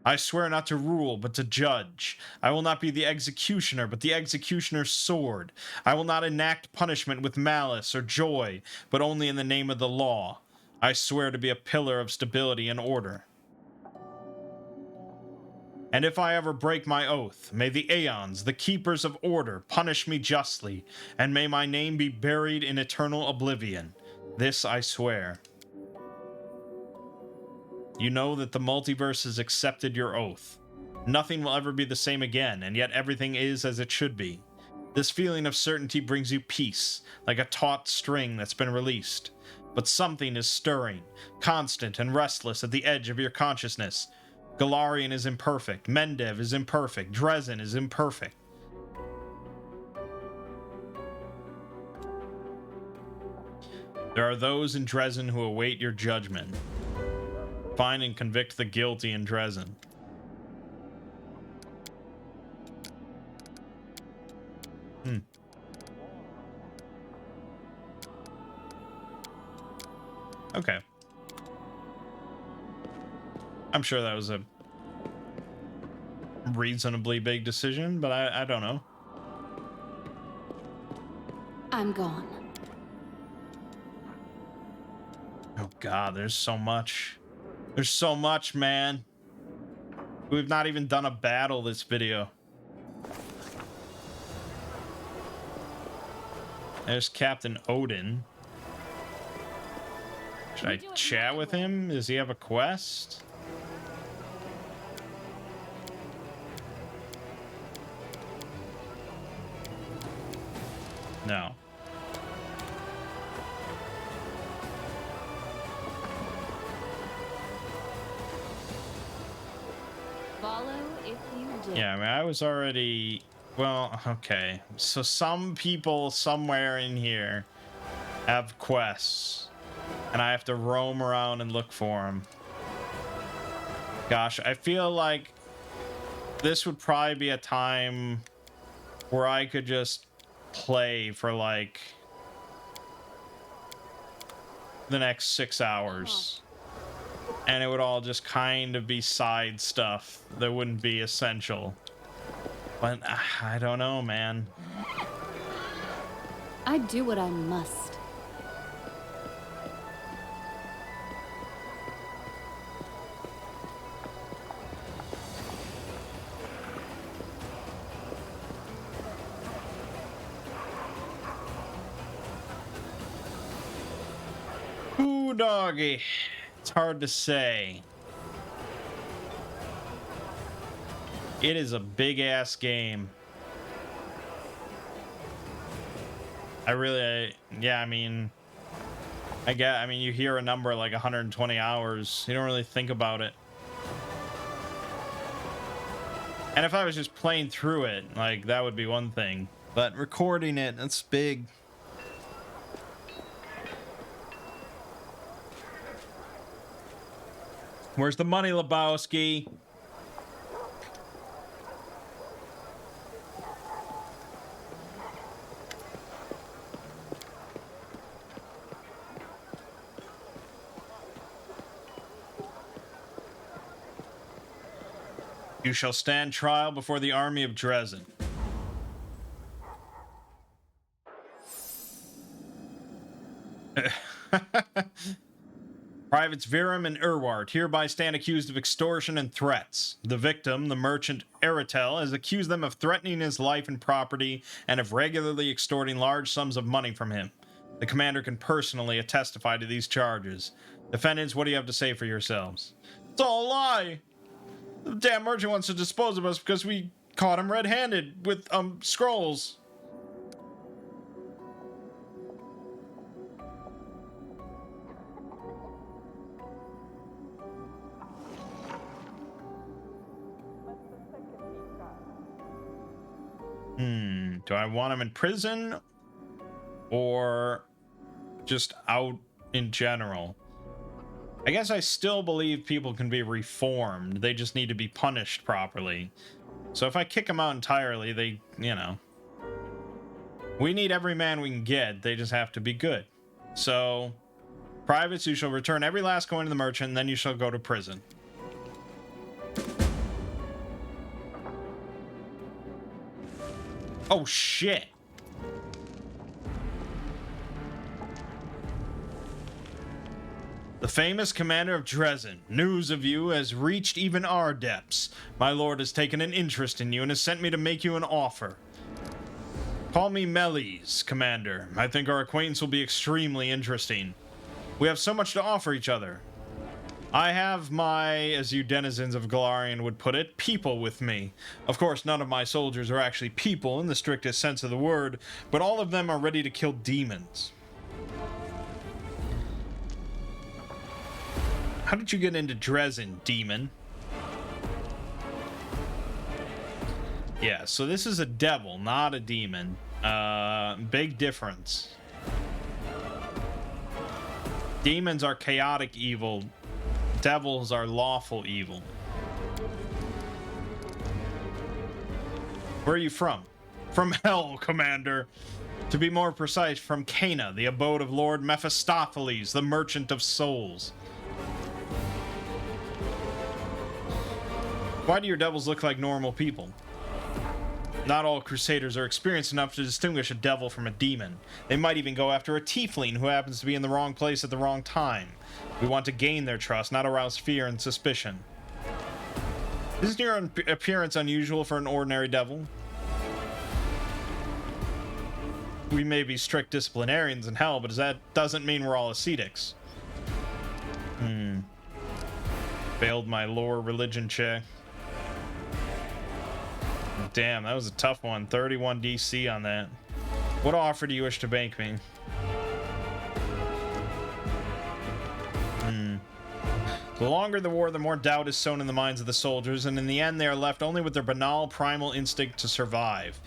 I swear not to rule, but to judge. I will not be the executioner, but the executioner's sword. I will not enact punishment with malice or joy, but only in the name of the law. I swear to be a pillar of stability and order. And if I ever break my oath, may the Aeons, the keepers of order, punish me justly, and may my name be buried in eternal oblivion. This I swear. You know that the multiverse has accepted your oath. Nothing will ever be the same again, and yet everything is as it should be. This feeling of certainty brings you peace, like a taut string that's been released. But something is stirring, constant and restless at the edge of your consciousness. Golarion is imperfect, Mendev is imperfect, Dresden is imperfect. There are those in Dresden who await your judgment. Find and convict the guilty in Dresden. Okay. I'm sure that was a reasonably big decision, but I don't know. I'm gone. Oh god, there's so much. There's so much, man. We've not even done a battle this video. There's Captain Odin. Should I chat with him? Does he have a quest? No. Follow if you dare. Yeah, I mean, I was already... Well, okay. So some people somewhere in here have quests, and I have to roam around and look for them. Gosh, I feel like this would probably be a time where I could just play for like the next 6 hours, and it would all just kind of be side stuff that wouldn't be essential. But I don't know, man. I do what I must. Ooh, doggy. It's hard to say. It is a big ass game. Yeah, I mean, you hear a number like 120 hours. You don't really think about it. And if I was just playing through it, like, that would be one thing. But recording it, that's big. Where's the money, Lebowski? You shall stand trial before the army of Dresden. Privates Virum and Urwart hereby stand accused of extortion and threats. The victim, the merchant Eritel, has accused them of threatening his life and property and of regularly extorting large sums of money from him. The commander can personally testify to these charges. Defendants, what do you have to say for yourselves? It's all a lie! The damn merchant wants to dispose of us because we caught him red-handed with, scrolls. Do I want him in prison or just out in general? I guess I still believe people can be reformed. They just need to be punished properly. So if I kick them out entirely, they, you know. We need every man we can get. They just have to be good. So, privates, you shall return every last coin to the merchant, and then you shall go to prison. Oh, shit. The famous commander of Dresden, news of you has reached even our depths. My lord has taken an interest in you and has sent me to make you an offer. Call me Meles, commander. I think our acquaintance will be extremely interesting. We have so much to offer each other. I have my, as you denizens of Galarian would put it, people with me. Of course, none of my soldiers are actually people in the strictest sense of the word, but all of them are ready to kill demons. How did you get into Dresden, demon? Yeah, so this is a devil, not a demon. Big difference. Demons are chaotic evil. Devils are lawful evil. Where are you from? From hell, commander. To be more precise, from Cana, the abode of Lord Mephistopheles, the merchant of souls. Why do your devils look like normal people? Not all crusaders are experienced enough to distinguish a devil from a demon. They might even go after a tiefling who happens to be in the wrong place at the wrong time. We want to gain their trust, not arouse fear and suspicion. Isn't your appearance unusual for an ordinary devil? We may be strict disciplinarians in hell, but that doesn't mean we're all ascetics. Failed my lore religion check. Damn, that was a tough one. 31 DC on that. What offer do you wish to bank me? The longer the war, the more doubt is sown in the minds of the soldiers, and in the end they are left only with their banal primal instinct to survive.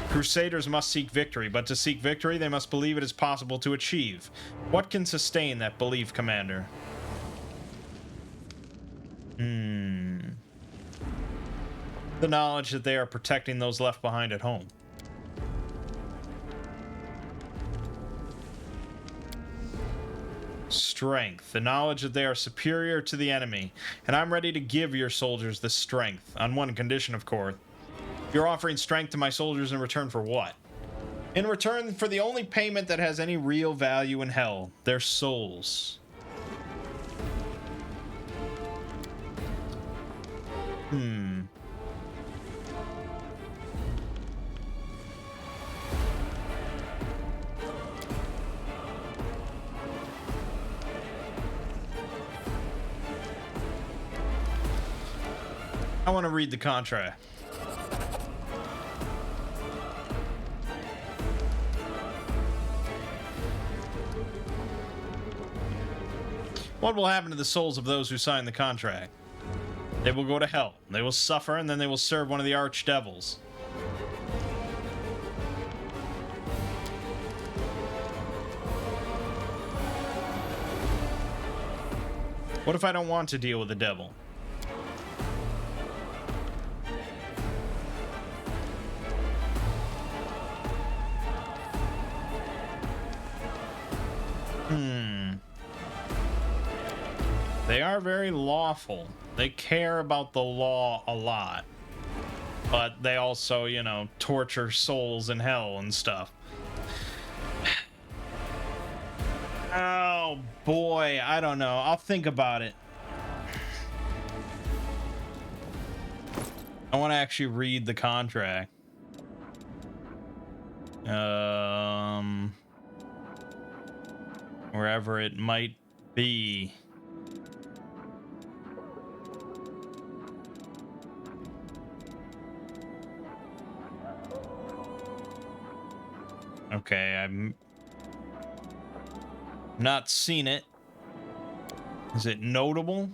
Crusaders must seek victory, but to seek victory they must believe it is possible to achieve. What can sustain that belief, Commander? The knowledge that they are protecting those left behind at home. Strength. The knowledge that they are superior to the enemy. And I'm ready to give your soldiers this strength. On one condition, of course. You're offering strength to my soldiers in return for what? In return for the only payment that has any real value in hell. Their souls. I want to read the contract. What will happen to the souls of those who sign the contract? They will go to hell. They will suffer, and then they will serve one of the archdevils. What if I don't want to deal with the devil? They are very lawful. They care about the law a lot. But they also, you know, torture souls in hell and stuff. Oh, Oh boy, I don't know. I'll think about it. I want to actually read the contract. Wherever it might be. Okay, I'm not seen it. Is it notable?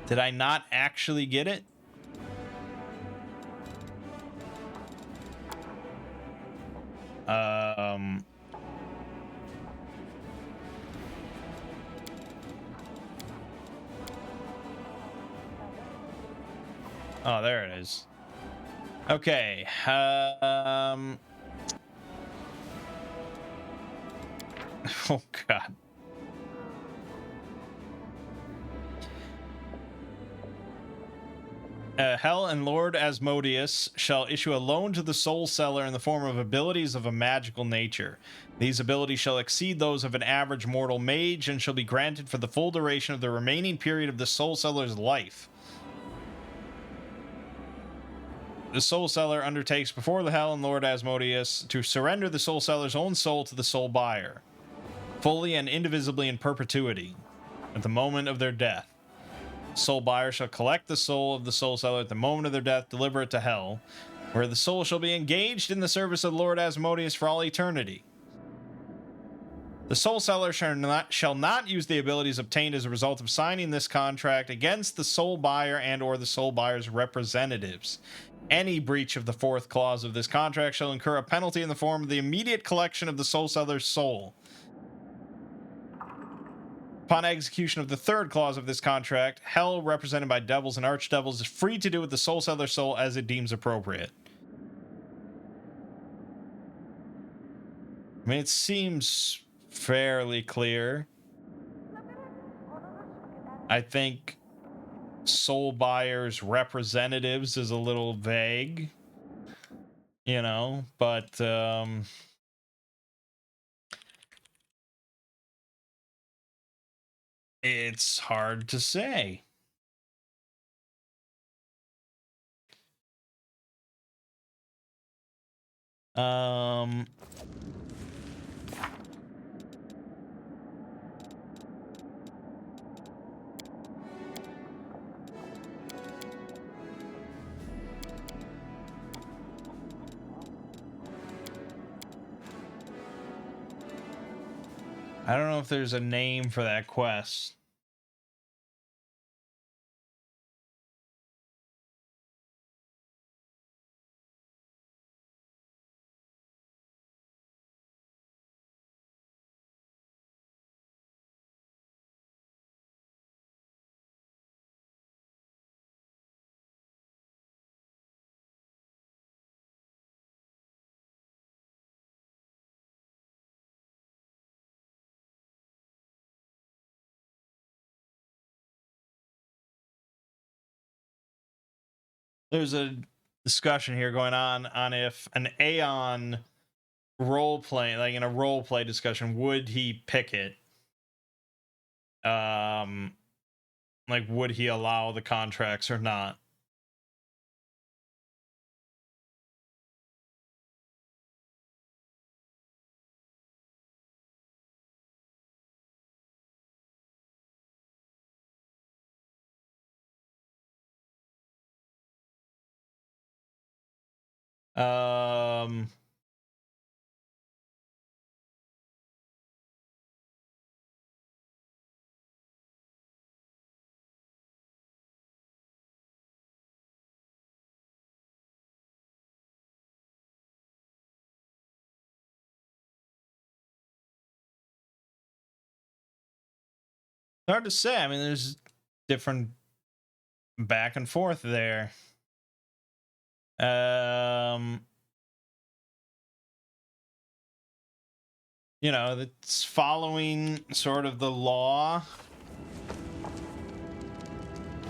Did I not actually get it? Oh, there it is. Okay. Oh God. Hell and Lord Asmodeus shall issue a loan to the soul seller in the form of abilities of a magical nature. These abilities shall exceed those of an average mortal mage and shall be granted for the full duration of the remaining period of the soul seller's life. The soul seller undertakes before the Hell and Lord Asmodeus to surrender the soul seller's own soul to the soul buyer, fully and indivisibly in perpetuity, at the moment of their death. Soul buyer shall collect the soul of the soul seller at the moment of their death, deliver it to Hell, where the soul shall be engaged in the service of Lord Asmodeus for all eternity. The soul seller shall not use the abilities obtained as a result of signing this contract against the soul buyer and or the soul buyer's representatives. Any breach of the fourth clause of this contract shall incur a penalty in the form of the immediate collection of the soul seller's soul. Upon execution of the third clause of this contract, Hell, represented by devils and archdevils, is free to do with the soul seller's soul as it deems appropriate. I mean, it seems fairly clear. I think soul buyer's representatives is a little vague, you know, but it's hard to say. I don't know if there's a name for that quest. There's a discussion here going on if an Aeon role play, like in a role play discussion, would he pick it? Like, would he allow the contracts or not? Um, hard to say. I mean, there's different back and forth there. You know, it's following sort of the law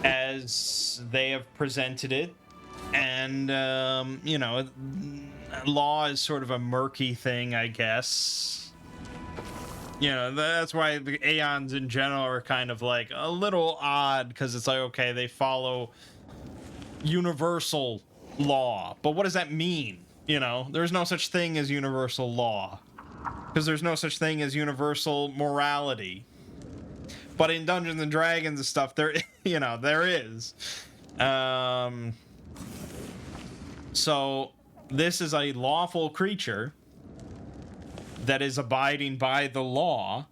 as they have presented it, and you know, law is sort of a murky thing, I guess. You know, that's why the Aeons in general are kind of like a little odd, because it's like, okay, they follow universal law, but what does that mean? You know, there's no such thing as universal law, because there's no such thing as universal morality. But in Dungeons and Dragons and stuff, there, you know, there is. So this is a lawful creature that is abiding by the law.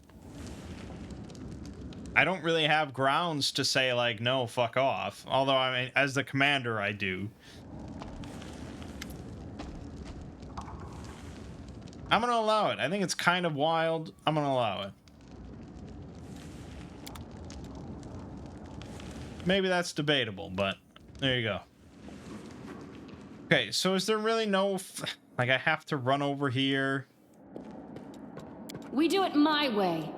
I don't really have grounds to say, like, no, fuck off. Although, I mean, as the commander, I do. I'm gonna allow it. I think it's kind of wild. I'm gonna allow it. Maybe that's debatable, but there you go. Okay, so is there really no... like, I have to run over here... We do it my way.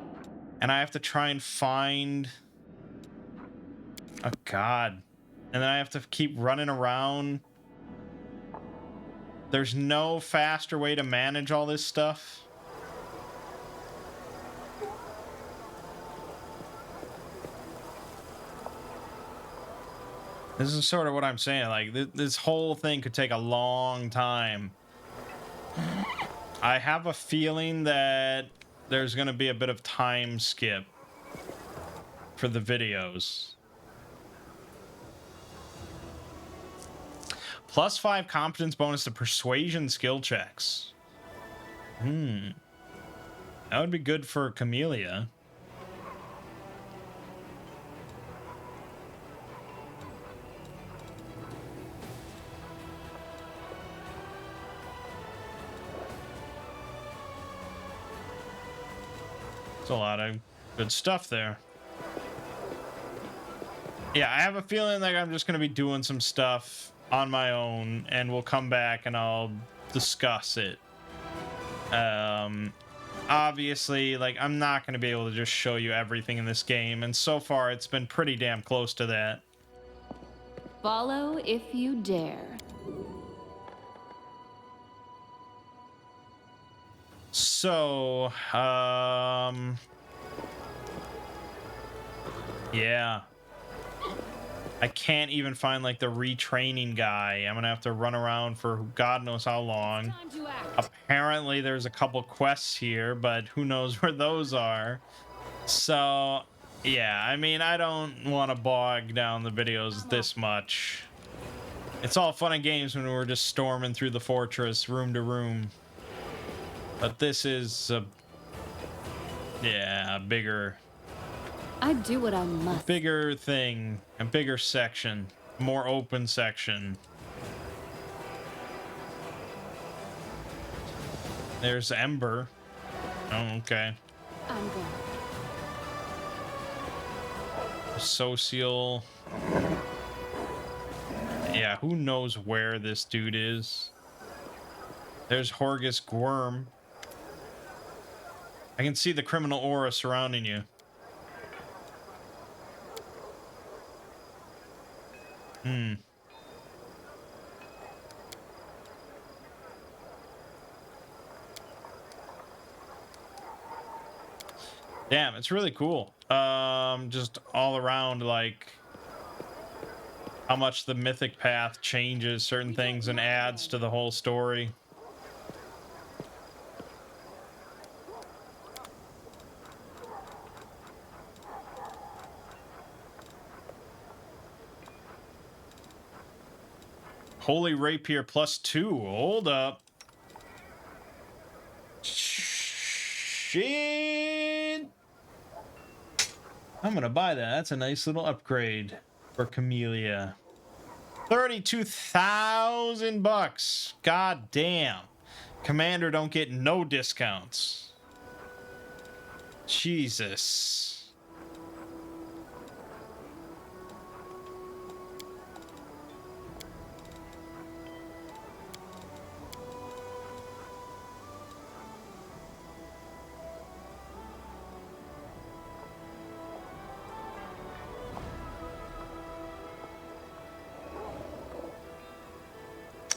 and I have to try and find... oh, God. And then I have to keep running around. There's no faster way to manage all this stuff. This is sort of what I'm saying. Like, this whole thing could take a long time. I have a feeling that there's going to be a bit of time skip for the videos. +5 competence bonus to persuasion skill checks. That would be good for Camellia. There's a lot of good stuff there. Yeah, I have a feeling like I'm just going to be doing some stuff on my own, and we'll come back and I'll discuss it. Obviously, like, I'm not going to be able to just show you everything in this game, and so far it's been pretty damn close to that. Follow if you dare. So, yeah. I can't even find, like, the retraining guy. I'm gonna have to run around for God knows how long. Time to act. Apparently there's a couple quests here, but who knows where those are. So, yeah, I mean, I don't want to bog down the videos this much. It's all fun and games when we're just storming through the fortress, room to room. But this is a... yeah, a bigger... I do what I must. bigger thing, a bigger section, more open section. There's Ember. Oh, okay. I'm going. Social. Yeah, who knows where this dude is? There's Horgus Gwyrm. I can see the criminal aura surrounding you. Damn, it's really cool. Just all around, like, how much the mythic path changes certain things and adds to the whole story. Holy Rapier +2. Hold up. Shit. I'm gonna buy that. That's a nice little upgrade for Camellia. 32,000 bucks. God damn. Commander don't get no discounts. Jesus.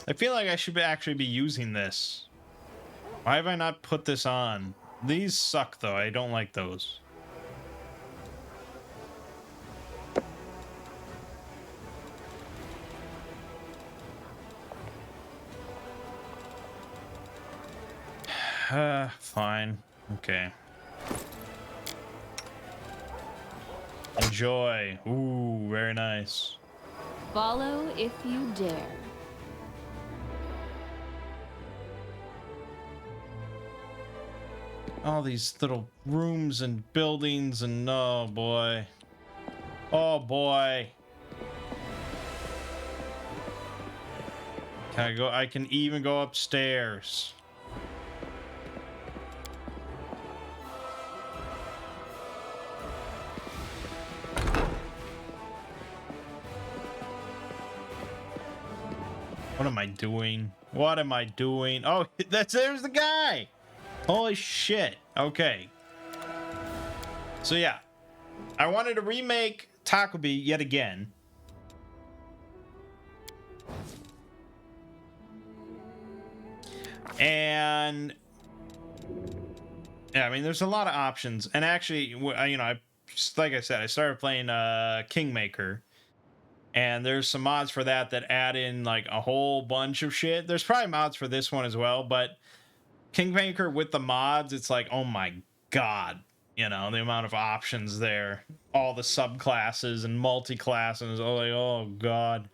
I feel like I should actually be using this. Why have I not put this on? These suck, though. I don't like those. Fine. Okay. Enjoy. Ooh, very nice. Follow if you dare. All these little rooms and buildings and oh boy. Oh boy. Can I go? I can even go upstairs. What am I doing? What am I doing? Oh, there's the guy. Holy shit. Okay. So yeah, I wanted to remake Takobi yet again. And yeah, I mean, there's a lot of options. And actually, you know, like I said, I started playing Kingmaker. And there's some mods for that add in like a whole bunch of shit. There's probably mods for this one as well, but Kingmaker with the mods, it's like, oh my god, you know, the amount of options there, all the subclasses and multi-classes. Oh, like, oh god.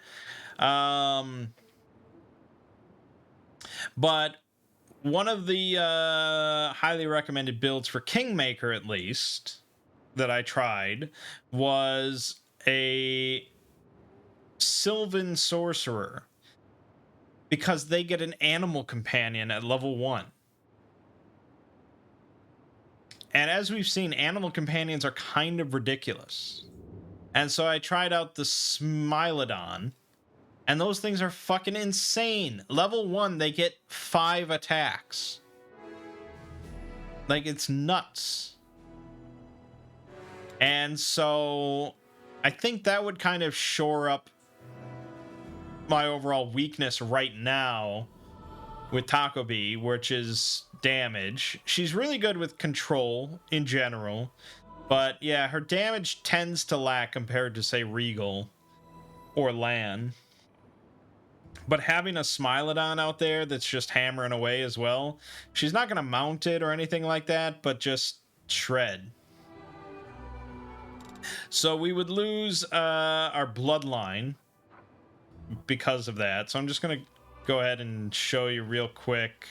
But one of the highly recommended builds for Kingmaker, at least, that I tried was a Sylvan Sorcerer, because they get an animal companion at level 1. And as we've seen, animal companions are kind of ridiculous. And so I tried out the Smilodon, and those things are fucking insane. Level 1, they get 5 attacks. Like, it's nuts. And so I think that would kind of shore up my overall weakness right now with Takobi, which is damage. She's really good with control in general, but yeah, her damage tends to lack compared to, say, Regal or Lan. But having a Smilodon out there that's just hammering away as well, she's not going to mount it or anything like that, but just shred. So we would lose our bloodline because of that. So I'm just going to go ahead and show you real quick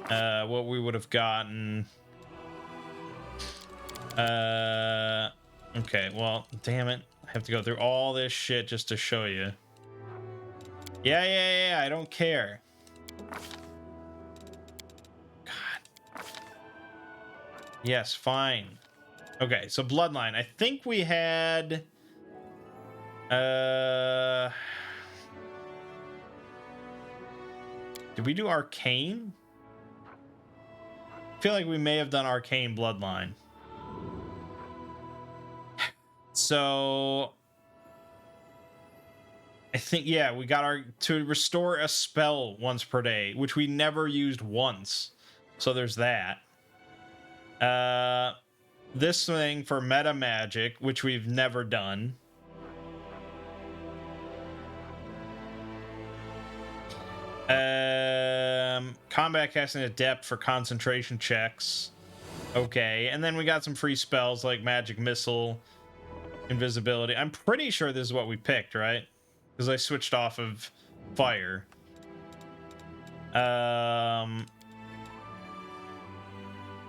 what we would have gotten. Okay, well, damn it. I have to go through all this shit just to show you. Yeah, I don't care. God. Yes, fine. Okay, so bloodline. I think we had... Did we do Arcane? I feel like we may have done Arcane Bloodline. So... I think, yeah, we got to restore a spell once per day, which we never used once. So there's that. This thing for meta magic, which we've never done. Combat casting adept for concentration checks. Okay, and then we got some free spells like magic missile, invisibility. I'm pretty sure this is what we picked, right? Because I switched off of fire.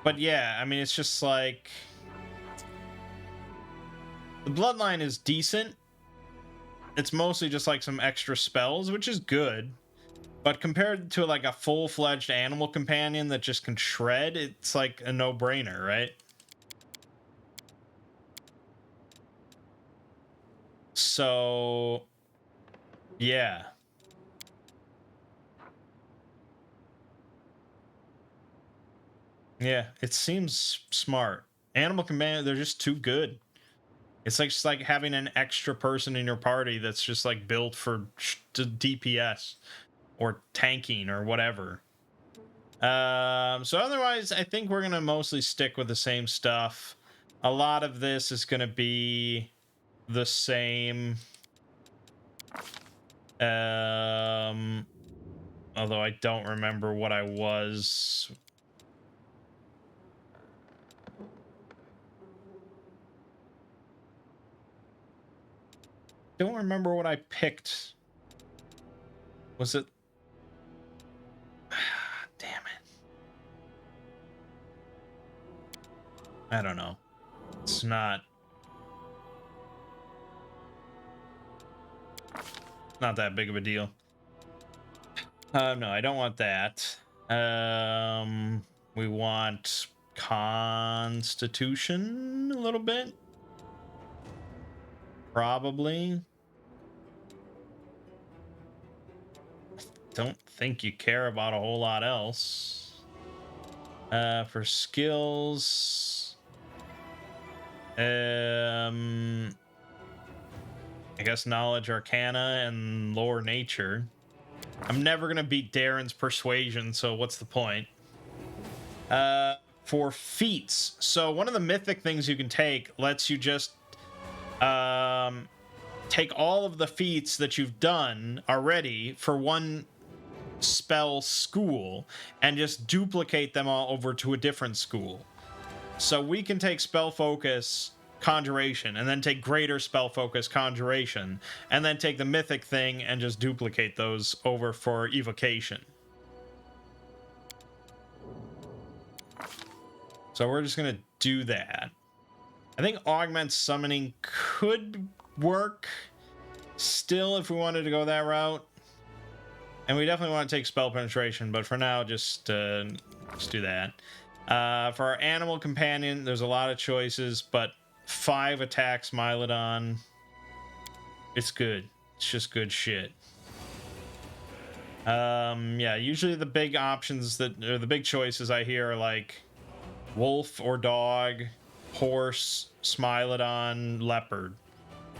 But yeah, I mean, it's just like... The bloodline is decent. It's mostly just like some extra spells, which is good. But compared to like a full-fledged animal companion that just can shred, it's like a no-brainer, right? So... yeah. Yeah, it seems smart. Animal companion, they're just too good. It's like just like having an extra person in your party that's just like built for DPS or tanking or whatever. So otherwise, I think we're gonna mostly stick with the same stuff. A lot of this is gonna be the same. Although I don't remember what I was. Don't remember what I picked. Was it? Damn it. I don't know. It's not that big of a deal. No, I don't want that. We want Constitution a little bit. Probably. Don't think you care about a whole lot else. For skills, I guess knowledge, arcana, and lore nature. I'm never gonna beat Darren's persuasion, so what's the point? For feats, so one of the mythic things you can take lets you just take all of the feats that you've done already for one spell school and just duplicate them all over to a different school. So we can take spell focus, conjuration, and then take greater spell focus, conjuration, and then take the mythic thing and just duplicate those over for evocation. So we're just gonna do that. I think augment summoning could work still if we wanted to go that route. And we definitely want to take spell penetration, but for now, just do that. For our animal companion, there's a lot of choices, but 5 attacks Mylodon. It's good. It's just good shit. Yeah, usually the big options or the big choices I hear are like wolf or dog, horse, Smilodon, leopard.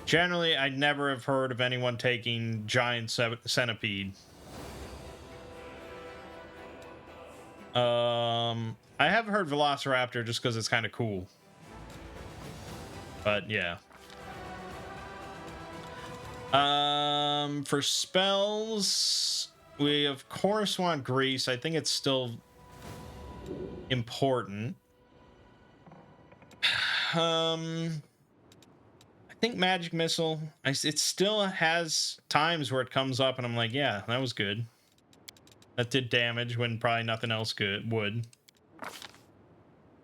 Generally, I never have heard of anyone taking giant centipede. I have heard Velociraptor just because it's kind of cool. But yeah. For spells, we of course want grease. I think it's still important. I think magic missile. It still has times where it comes up and I'm like, yeah, that was good. That did damage when probably nothing else would.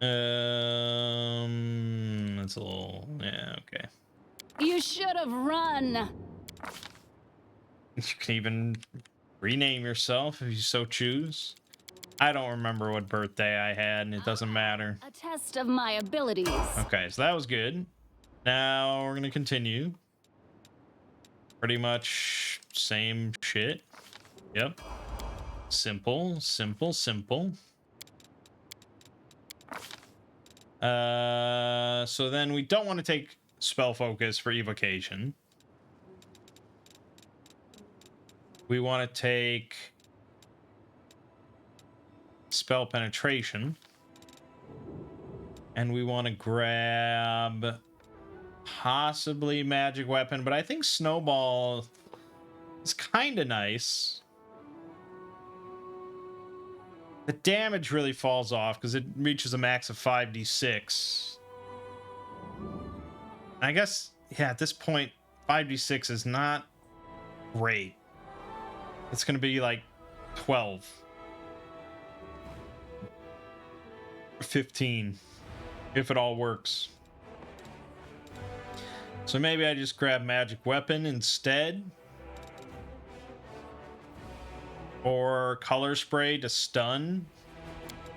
That's a little, yeah, okay. You should have run. You can even rename yourself if you so choose. I don't remember what birthday I had, and it doesn't matter. A test of my abilities. Okay, so that was good. Now we're gonna continue. Pretty much same shit. Yep. Simple, simple, simple. So then we don't want to take spell focus for evocation. We want to take spell penetration. And we want to grab possibly magic weapon, but I think snowball is kind of nice. The damage really falls off because it reaches a max of 5d6. I guess, yeah, at this point, 5d6 is not great. It's going to be like 12. 15. If it all works. So maybe I just grab magic weapon instead. Or color spray to stun.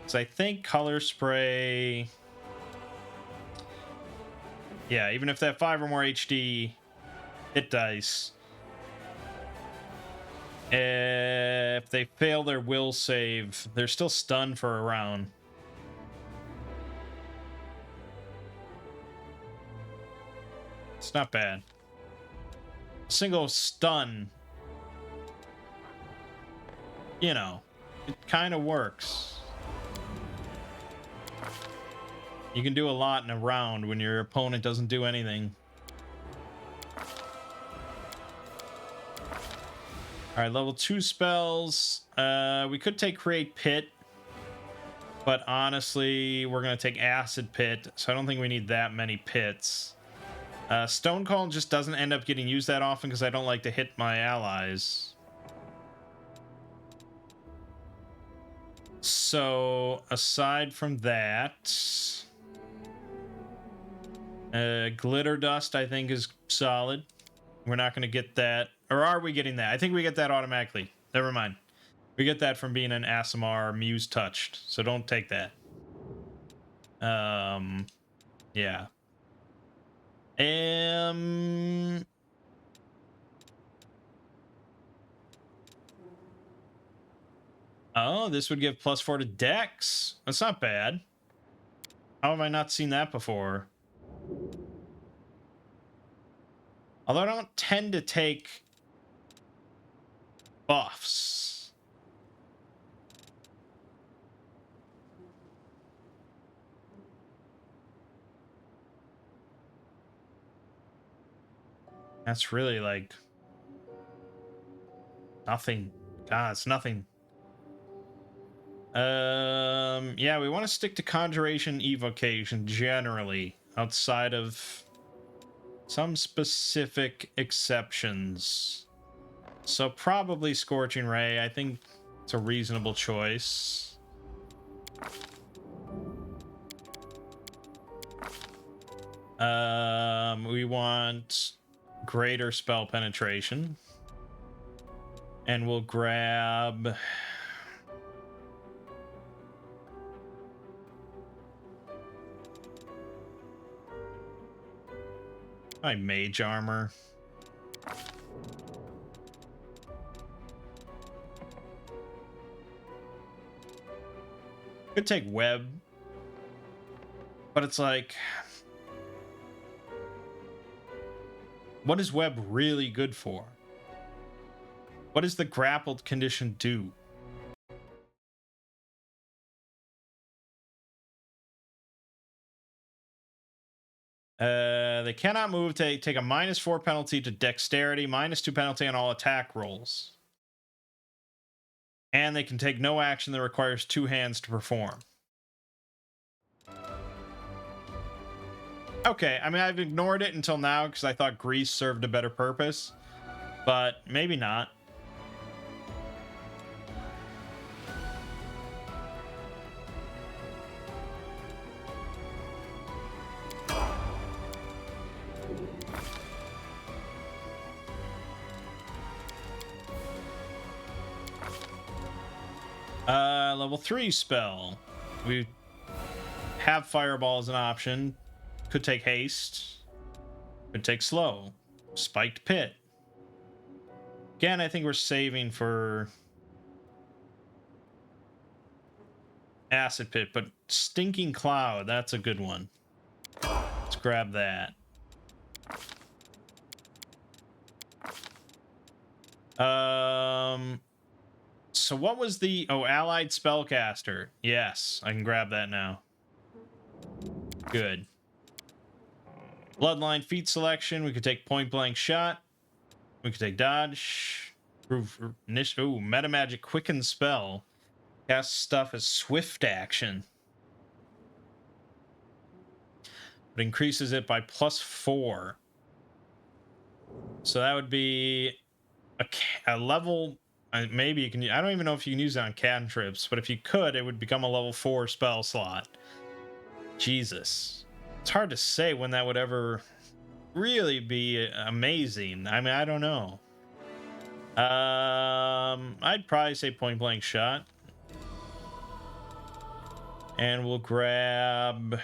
So I think color spray... Yeah, even if they have 5 or more HD hit dice, if they fail their will save, they're still stunned for a round. It's not bad. Single stun, you know, it kind of works. You can do a lot in a round when your opponent doesn't do anything. All right, level 2 spells. We could take Create Pit, but honestly, we're going to take Acid Pit, so I don't think we need that many pits. Stone Call just doesn't end up getting used that often because I don't like to hit my allies. So, aside from that, Glitter Dust, I think, is solid. We're not going to get that. Or are we getting that? I think we get that automatically. Never mind. We get that from being an ASMR Muse Touched. So don't take that. Yeah. Oh, this would give +4 to Dex. That's not bad. How have I not seen that before? Although I don't tend to take buffs. That's really like nothing. God, it's nothing. Yeah, we want to stick to Conjuration Evocation generally, outside of some specific exceptions. So probably Scorching Ray. I think it's a reasonable choice. We want greater spell penetration. And we'll grab... my mage armor. Could take web. But it's like... what is web really good for? What does the grappled condition do? They cannot move. Take a -4 penalty to dexterity, -2 penalty on all attack rolls. And they can take no action that requires 2 hands to perform. Okay, I mean, I've ignored it until now because I thought Grease served a better purpose. But maybe not. Level 3 spell. We have Fireball as an option. Could take Haste. Could take Slow. Spiked Pit. Again, I think we're saving for Acid Pit, but Stinking Cloud, that's a good one. Let's grab that. So what was the... oh, Allied Spellcaster. Yes, I can grab that now. Good. Bloodline feat selection. We could take Point Blank Shot. We could take Dodge. Ooh, Meta Magic Quicken Spell. Cast stuff as swift action. But increases it by +4. So that would be a level... maybe you can... I don't even know if you can use it on cantrips, but if you could, it would become a level 4 spell slot. Jesus. It's hard to say when that would ever really be amazing. I mean, I don't know. I'd probably say Point Blank Shot. And we'll grab...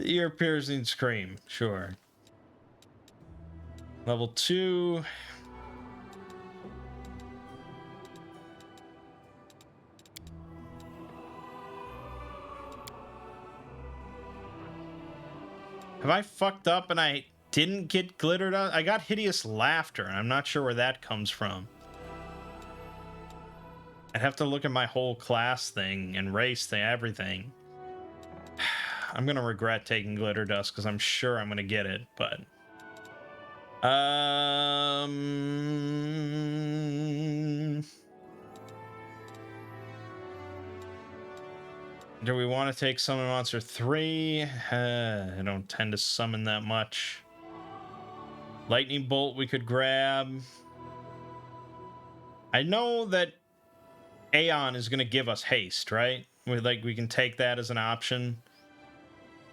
ear piercing scream, sure. Level 2. Have I fucked up and I didn't get glitter dust? I got hideous laughter, and I'm not sure where that comes from. I'd have to look at my whole class thing and race thing, everything. I'm gonna regret taking glitter dust because I'm sure I'm gonna get it, but do we want to take Summon Monster 3? I don't tend to summon that much. Lightning Bolt we could grab. I know that Aeon is going to give us haste, right? We can take that as an option.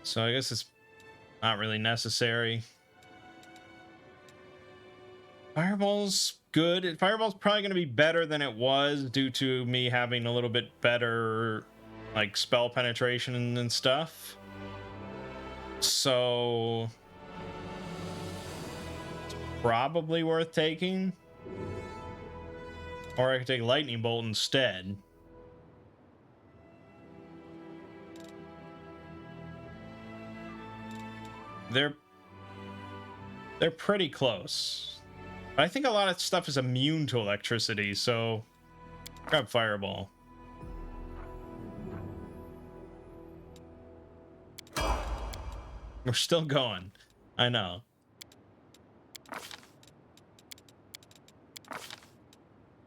So I guess it's not really necessary. Fireball's good. Fireball's probably going to be better than it was due to me having a little bit better like spell penetration and stuff. So it's probably worth taking. Or I could take Lightning Bolt instead. They're pretty close. But I think a lot of stuff is immune to electricity, so grab Fireball. We're still going. I know.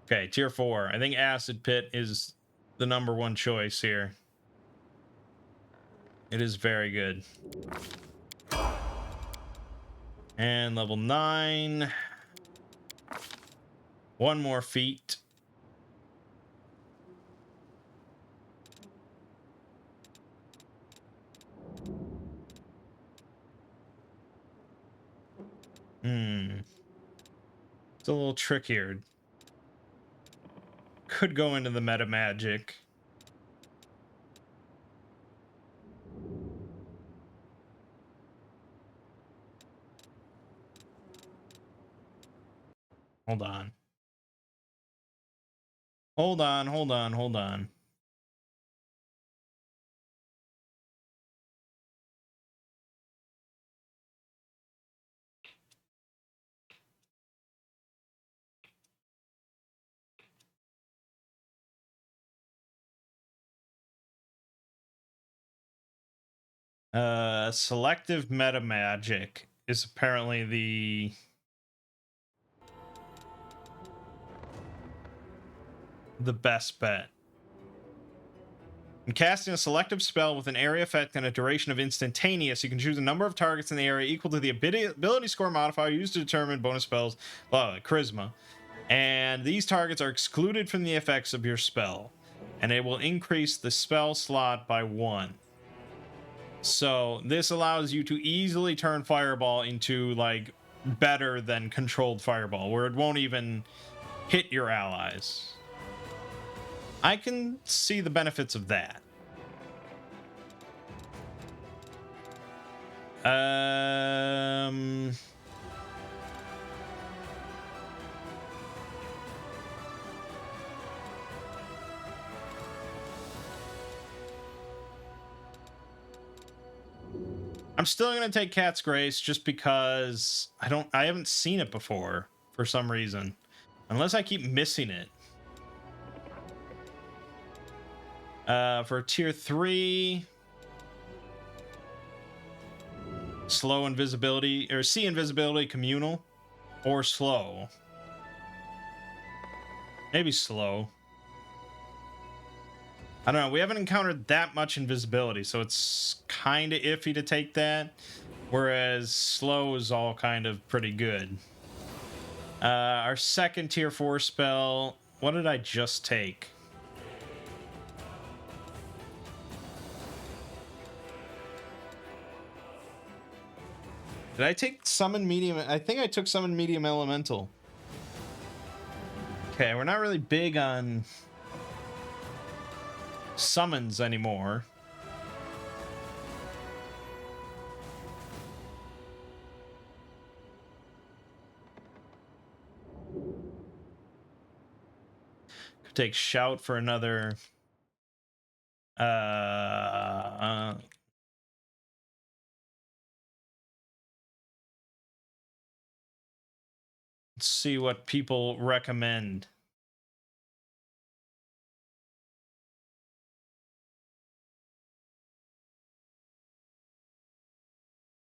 Okay, tier 4. I think Acid Pit is the #1 choice here. It is very good. And level 9. One more feat. It's a little trickier. Could go into the meta magic. Hold on. Hold on. Selective meta magic is apparently the best bet. When casting a selective spell with an area effect and a duration of instantaneous, you can choose a number of targets in the area equal to the ability score modifier used to determine bonus spells, charisma. And these targets are excluded from the effects of your spell, and it will increase the spell slot by 1. So this allows you to easily turn Fireball into like better than controlled Fireball, where it won't even hit your allies. I can see the benefits of that. I'm still gonna take Cat's Grace just because I haven't seen it before for some reason. Unless I keep missing it. For tier 3, slow invisibility, or see invisibility communal, or slow. Maybe slow. I don't know. We haven't encountered that much invisibility, so it's kind of iffy to take that. Whereas slow is all kind of pretty good. Our second tier 4 spell. What did I just take? Did I take Summon Medium? I think I took Summon Medium Elemental. Okay, we're not really big on summons anymore. take shout for another. Let's see what people recommend.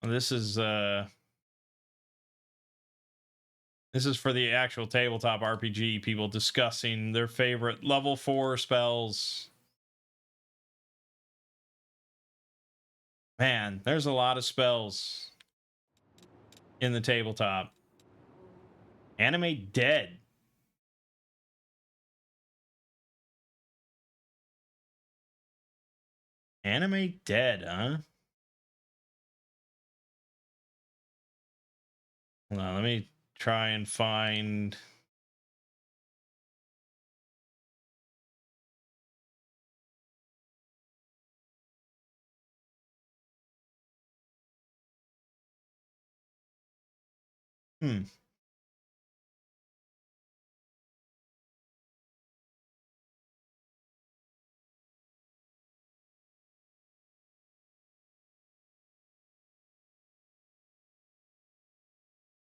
This is for the actual tabletop RPG people discussing their favorite level 4 spells. Man, there's a lot of spells in the tabletop. Animate dead. Animate dead, huh? Hold on, let me try and find.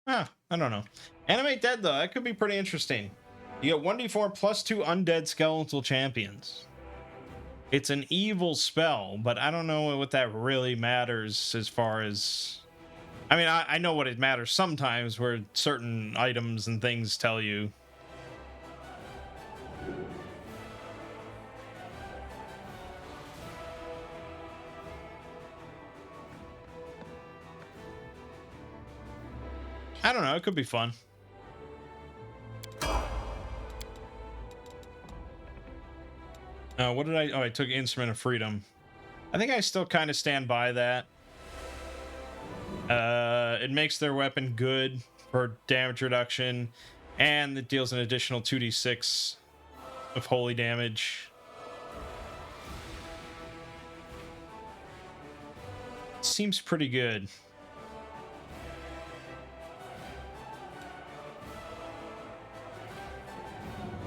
I don't know. Animate dead, though. That could be pretty interesting. You get 1d4 plus 2 undead skeletal champions. It's an evil spell, but I don't know what that really matters as far as... I mean, I know what it matters sometimes, where certain items and things tell you. I don't know. It could be fun. What did I... Oh, I took Instrument of Freedom. I think I still kind of stand by that. It makes their weapon good for damage reduction, and it deals an additional 2d6 of holy damage. Seems pretty good.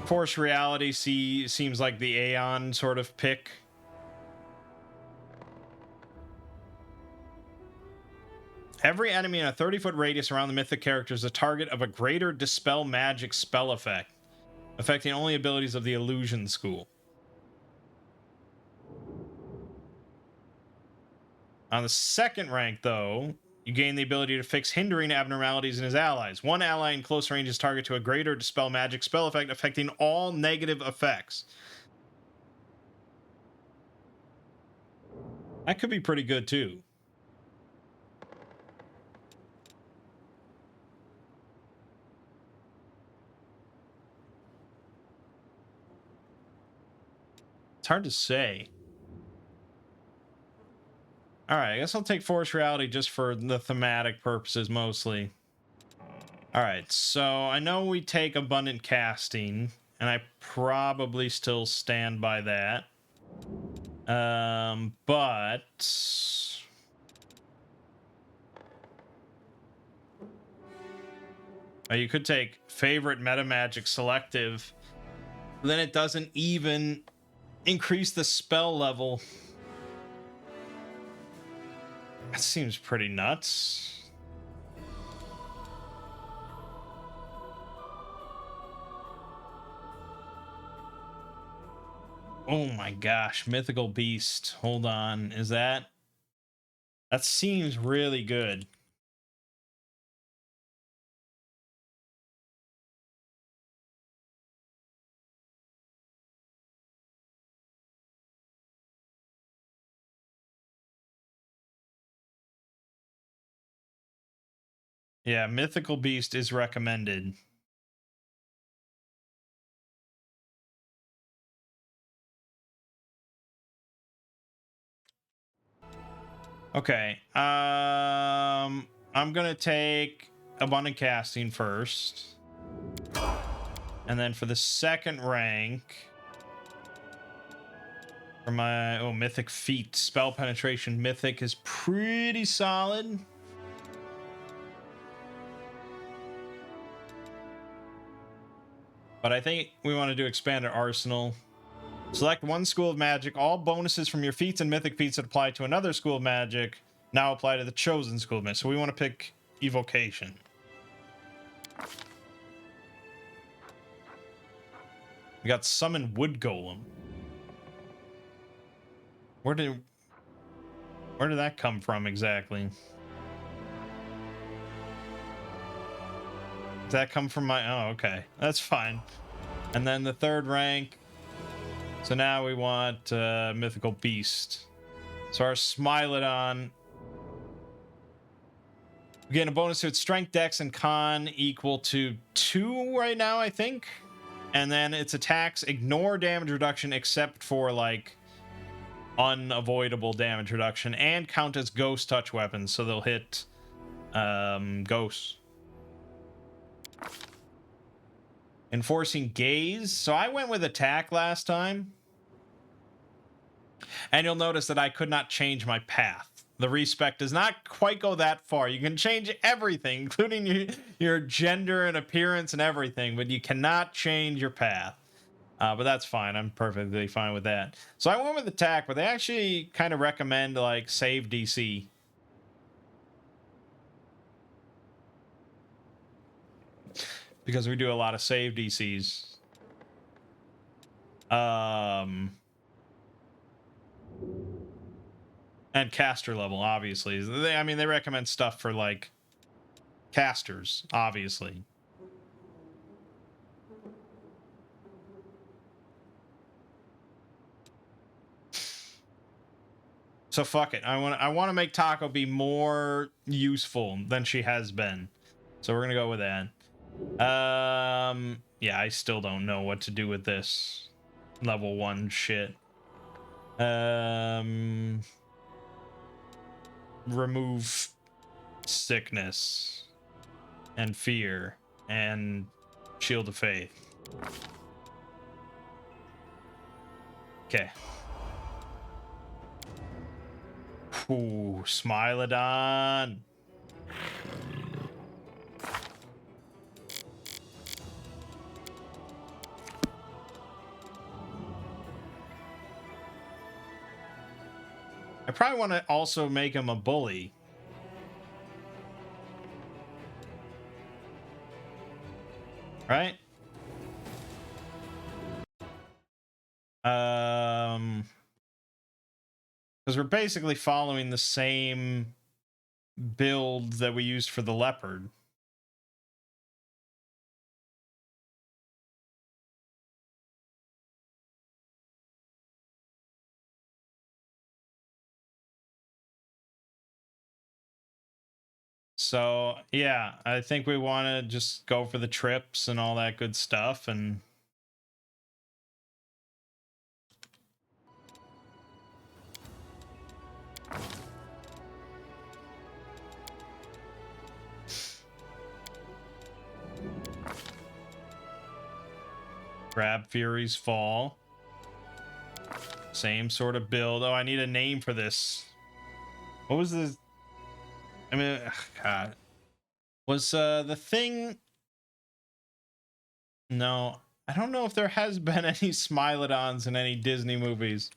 Force Reality seems like the Aeon sort of pick. Every enemy in a 30-foot radius around the mythic character is a target of a greater Dispel Magic spell effect, affecting only abilities of the Illusion School. On the second rank, though, you gain the ability to fix hindering abnormalities in his allies. One ally in close range is target to a greater Dispel Magic spell effect, affecting all negative effects. That could be pretty good, too. It's hard to say. All right, I guess I'll take Force Reality just for the thematic purposes mostly. All right, so I know we take Abundant Casting, and I probably still stand by that. But... you could take Favorite Meta Magic Selective. Then it doesn't even increase the spell level. That seems pretty nuts. Oh my gosh, Mythical Beast. Hold on. Is that... That seems really good. Yeah, Mythical Beast is recommended. Okay. I'm gonna take Abundant Casting first. And then for the second rank, for my Mythic Feat, Spell Penetration Mythic is pretty solid. But I think we want to do expanded arsenal. Select one school of magic. All bonuses from your feats and mythic feats that apply to another school of magic now apply to the chosen school of magic. So we want to pick evocation. We got summon wood golem. Where did that come from exactly? Did that come from my... Oh, okay. That's fine. And then the third rank. So now we want mythical beast. So our Smilodon. We get a bonus to its strength, dex, and con equal to 2 right now, I think. And then its attacks ignore damage reduction except for like unavoidable damage reduction and count as ghost touch weapons. So they'll hit ghosts. Enforcing gaze. So I went with attack last time. And you'll notice that I could not change my path. The respec does not quite go that far. You can change everything, including your gender and appearance and everything, but you cannot change your path. But that's fine. I'm perfectly fine with that. So I went with attack, but they actually kind of recommend like save DC. Because we do a lot of save DCs. And caster level, obviously. I mean, they recommend stuff for like casters, obviously. So fuck it. I want to make Taco be more useful than she has been. So we're gonna go with that. Yeah, I still don't know what to do with this level 1 shit. Remove sickness and fear and shield of faith. Okay. Ooh, Smilodon. I probably want to also make him a bully. Right? Because we're basically following the same build that we used for the leopard. So, yeah, I think we want to just go for the trips and all that good stuff. And grab Fury's Fall. Same sort of build. Oh, I need a name for this. What was this? I mean, ugh, God. Was the thing... No, I don't know if there has been any Smilodons in any Disney movies.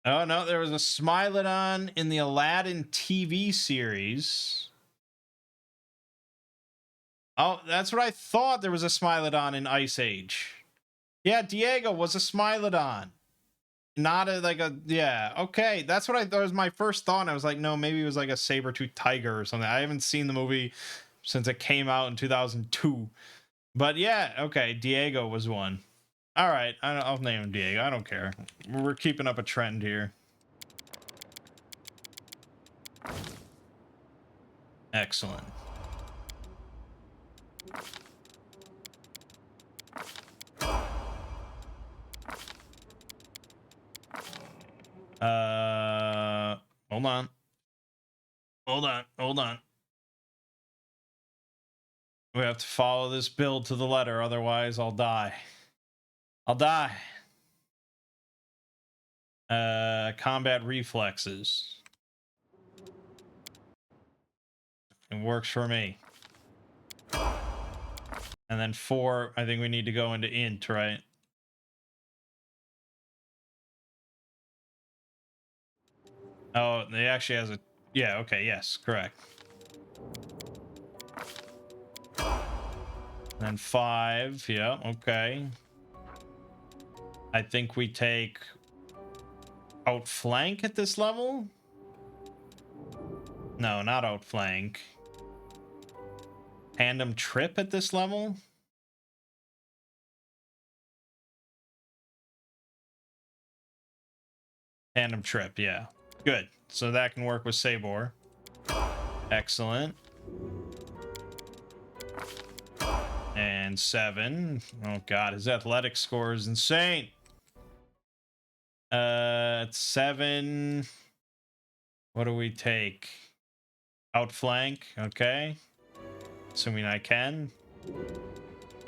Oh, no, there was a Smilodon in the Aladdin TV series. Oh, that's what I thought. There was a Smilodon in Ice Age. Yeah, Diego was a Smilodon. Not a, like a, yeah, okay. That's what that was my first thought. And I was like, no, maybe it was like a saber-toothed tiger or something. I haven't seen the movie since it came out in 2002. But yeah, okay, Diego was one. All right, I'll name him Diego. I don't care. We're keeping up a trend here. Excellent. Hold on. Hold on. We have to follow this build to the letter, otherwise I'll die. I'll die. Combat reflexes. It works for me. And then 4, I think we need to go into int, right? Oh, they actually has a... Yeah, okay, yes, correct. And then 5, yeah, okay. I think we take outflank at this level? No, not outflank. Tandem trip at this level? Tandem trip, yeah. Good. So that can work with Sabor. Excellent. And 7. Oh god, his athletic score is insane. It's 7. What do we take? Outflank, okay. Assuming I can.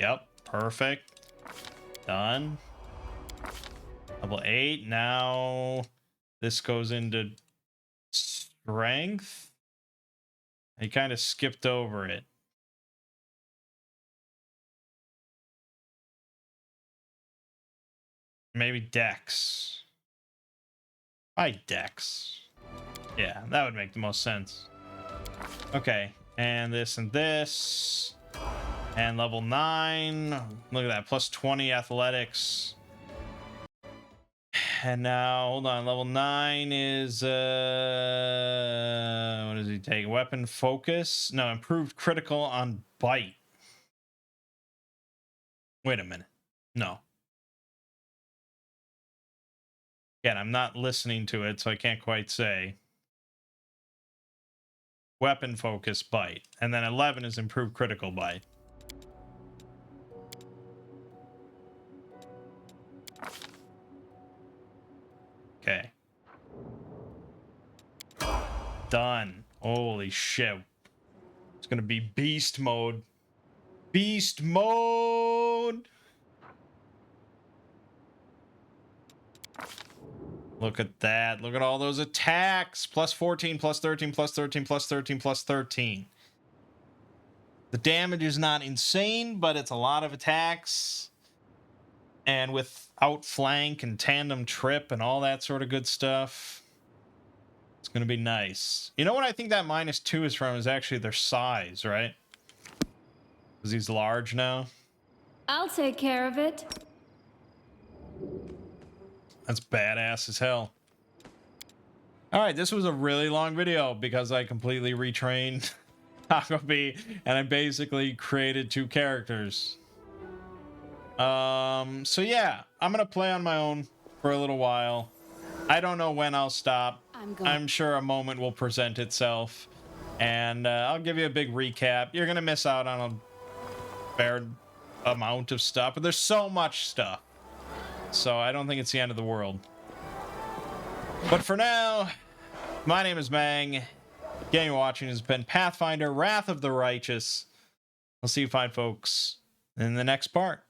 Yep, perfect. Done. Level 8. Now this goes into strength. I kind of skipped over it. Maybe Dex. Why Dex? Yeah, that would make the most sense. Okay, and this and this. And level 9. Look at that, plus 20 athletics. And now, hold on, level 9 is, what does he take? Weapon focus? No, improved critical on bite. Wait a minute. No. Again, I'm not listening to it, so I can't quite say. Weapon focus bite. And then 11 is improved critical bite. Okay. Done. Holy shit. It's gonna be beast mode. Beast mode! Look at that. Look at all those attacks. Plus 14, plus 13, plus 13, plus 13, plus 13. The damage is not insane, but it's a lot of attacks. And with outflank and tandem trip and all that sort of good stuff, it's going to be nice. You know what I think that -2 is from is actually their size, right? Because he's large now. I'll take care of it. That's badass as hell. All right, this was a really long video because I completely retrained Takobi and I basically created 2 characters. So yeah, I'm gonna play on my own for a little while. I don't know when I'll stop. I'm sure a moment will present itself, and I'll give you a big recap. You're gonna miss out on a fair amount of stuff, but there's so much stuff, so I don't think it's the end of the world. But for now, my name is Mangg. Game you're watching has been Pathfinder: Wrath of the Righteous. I'll see you fine folks in the next part.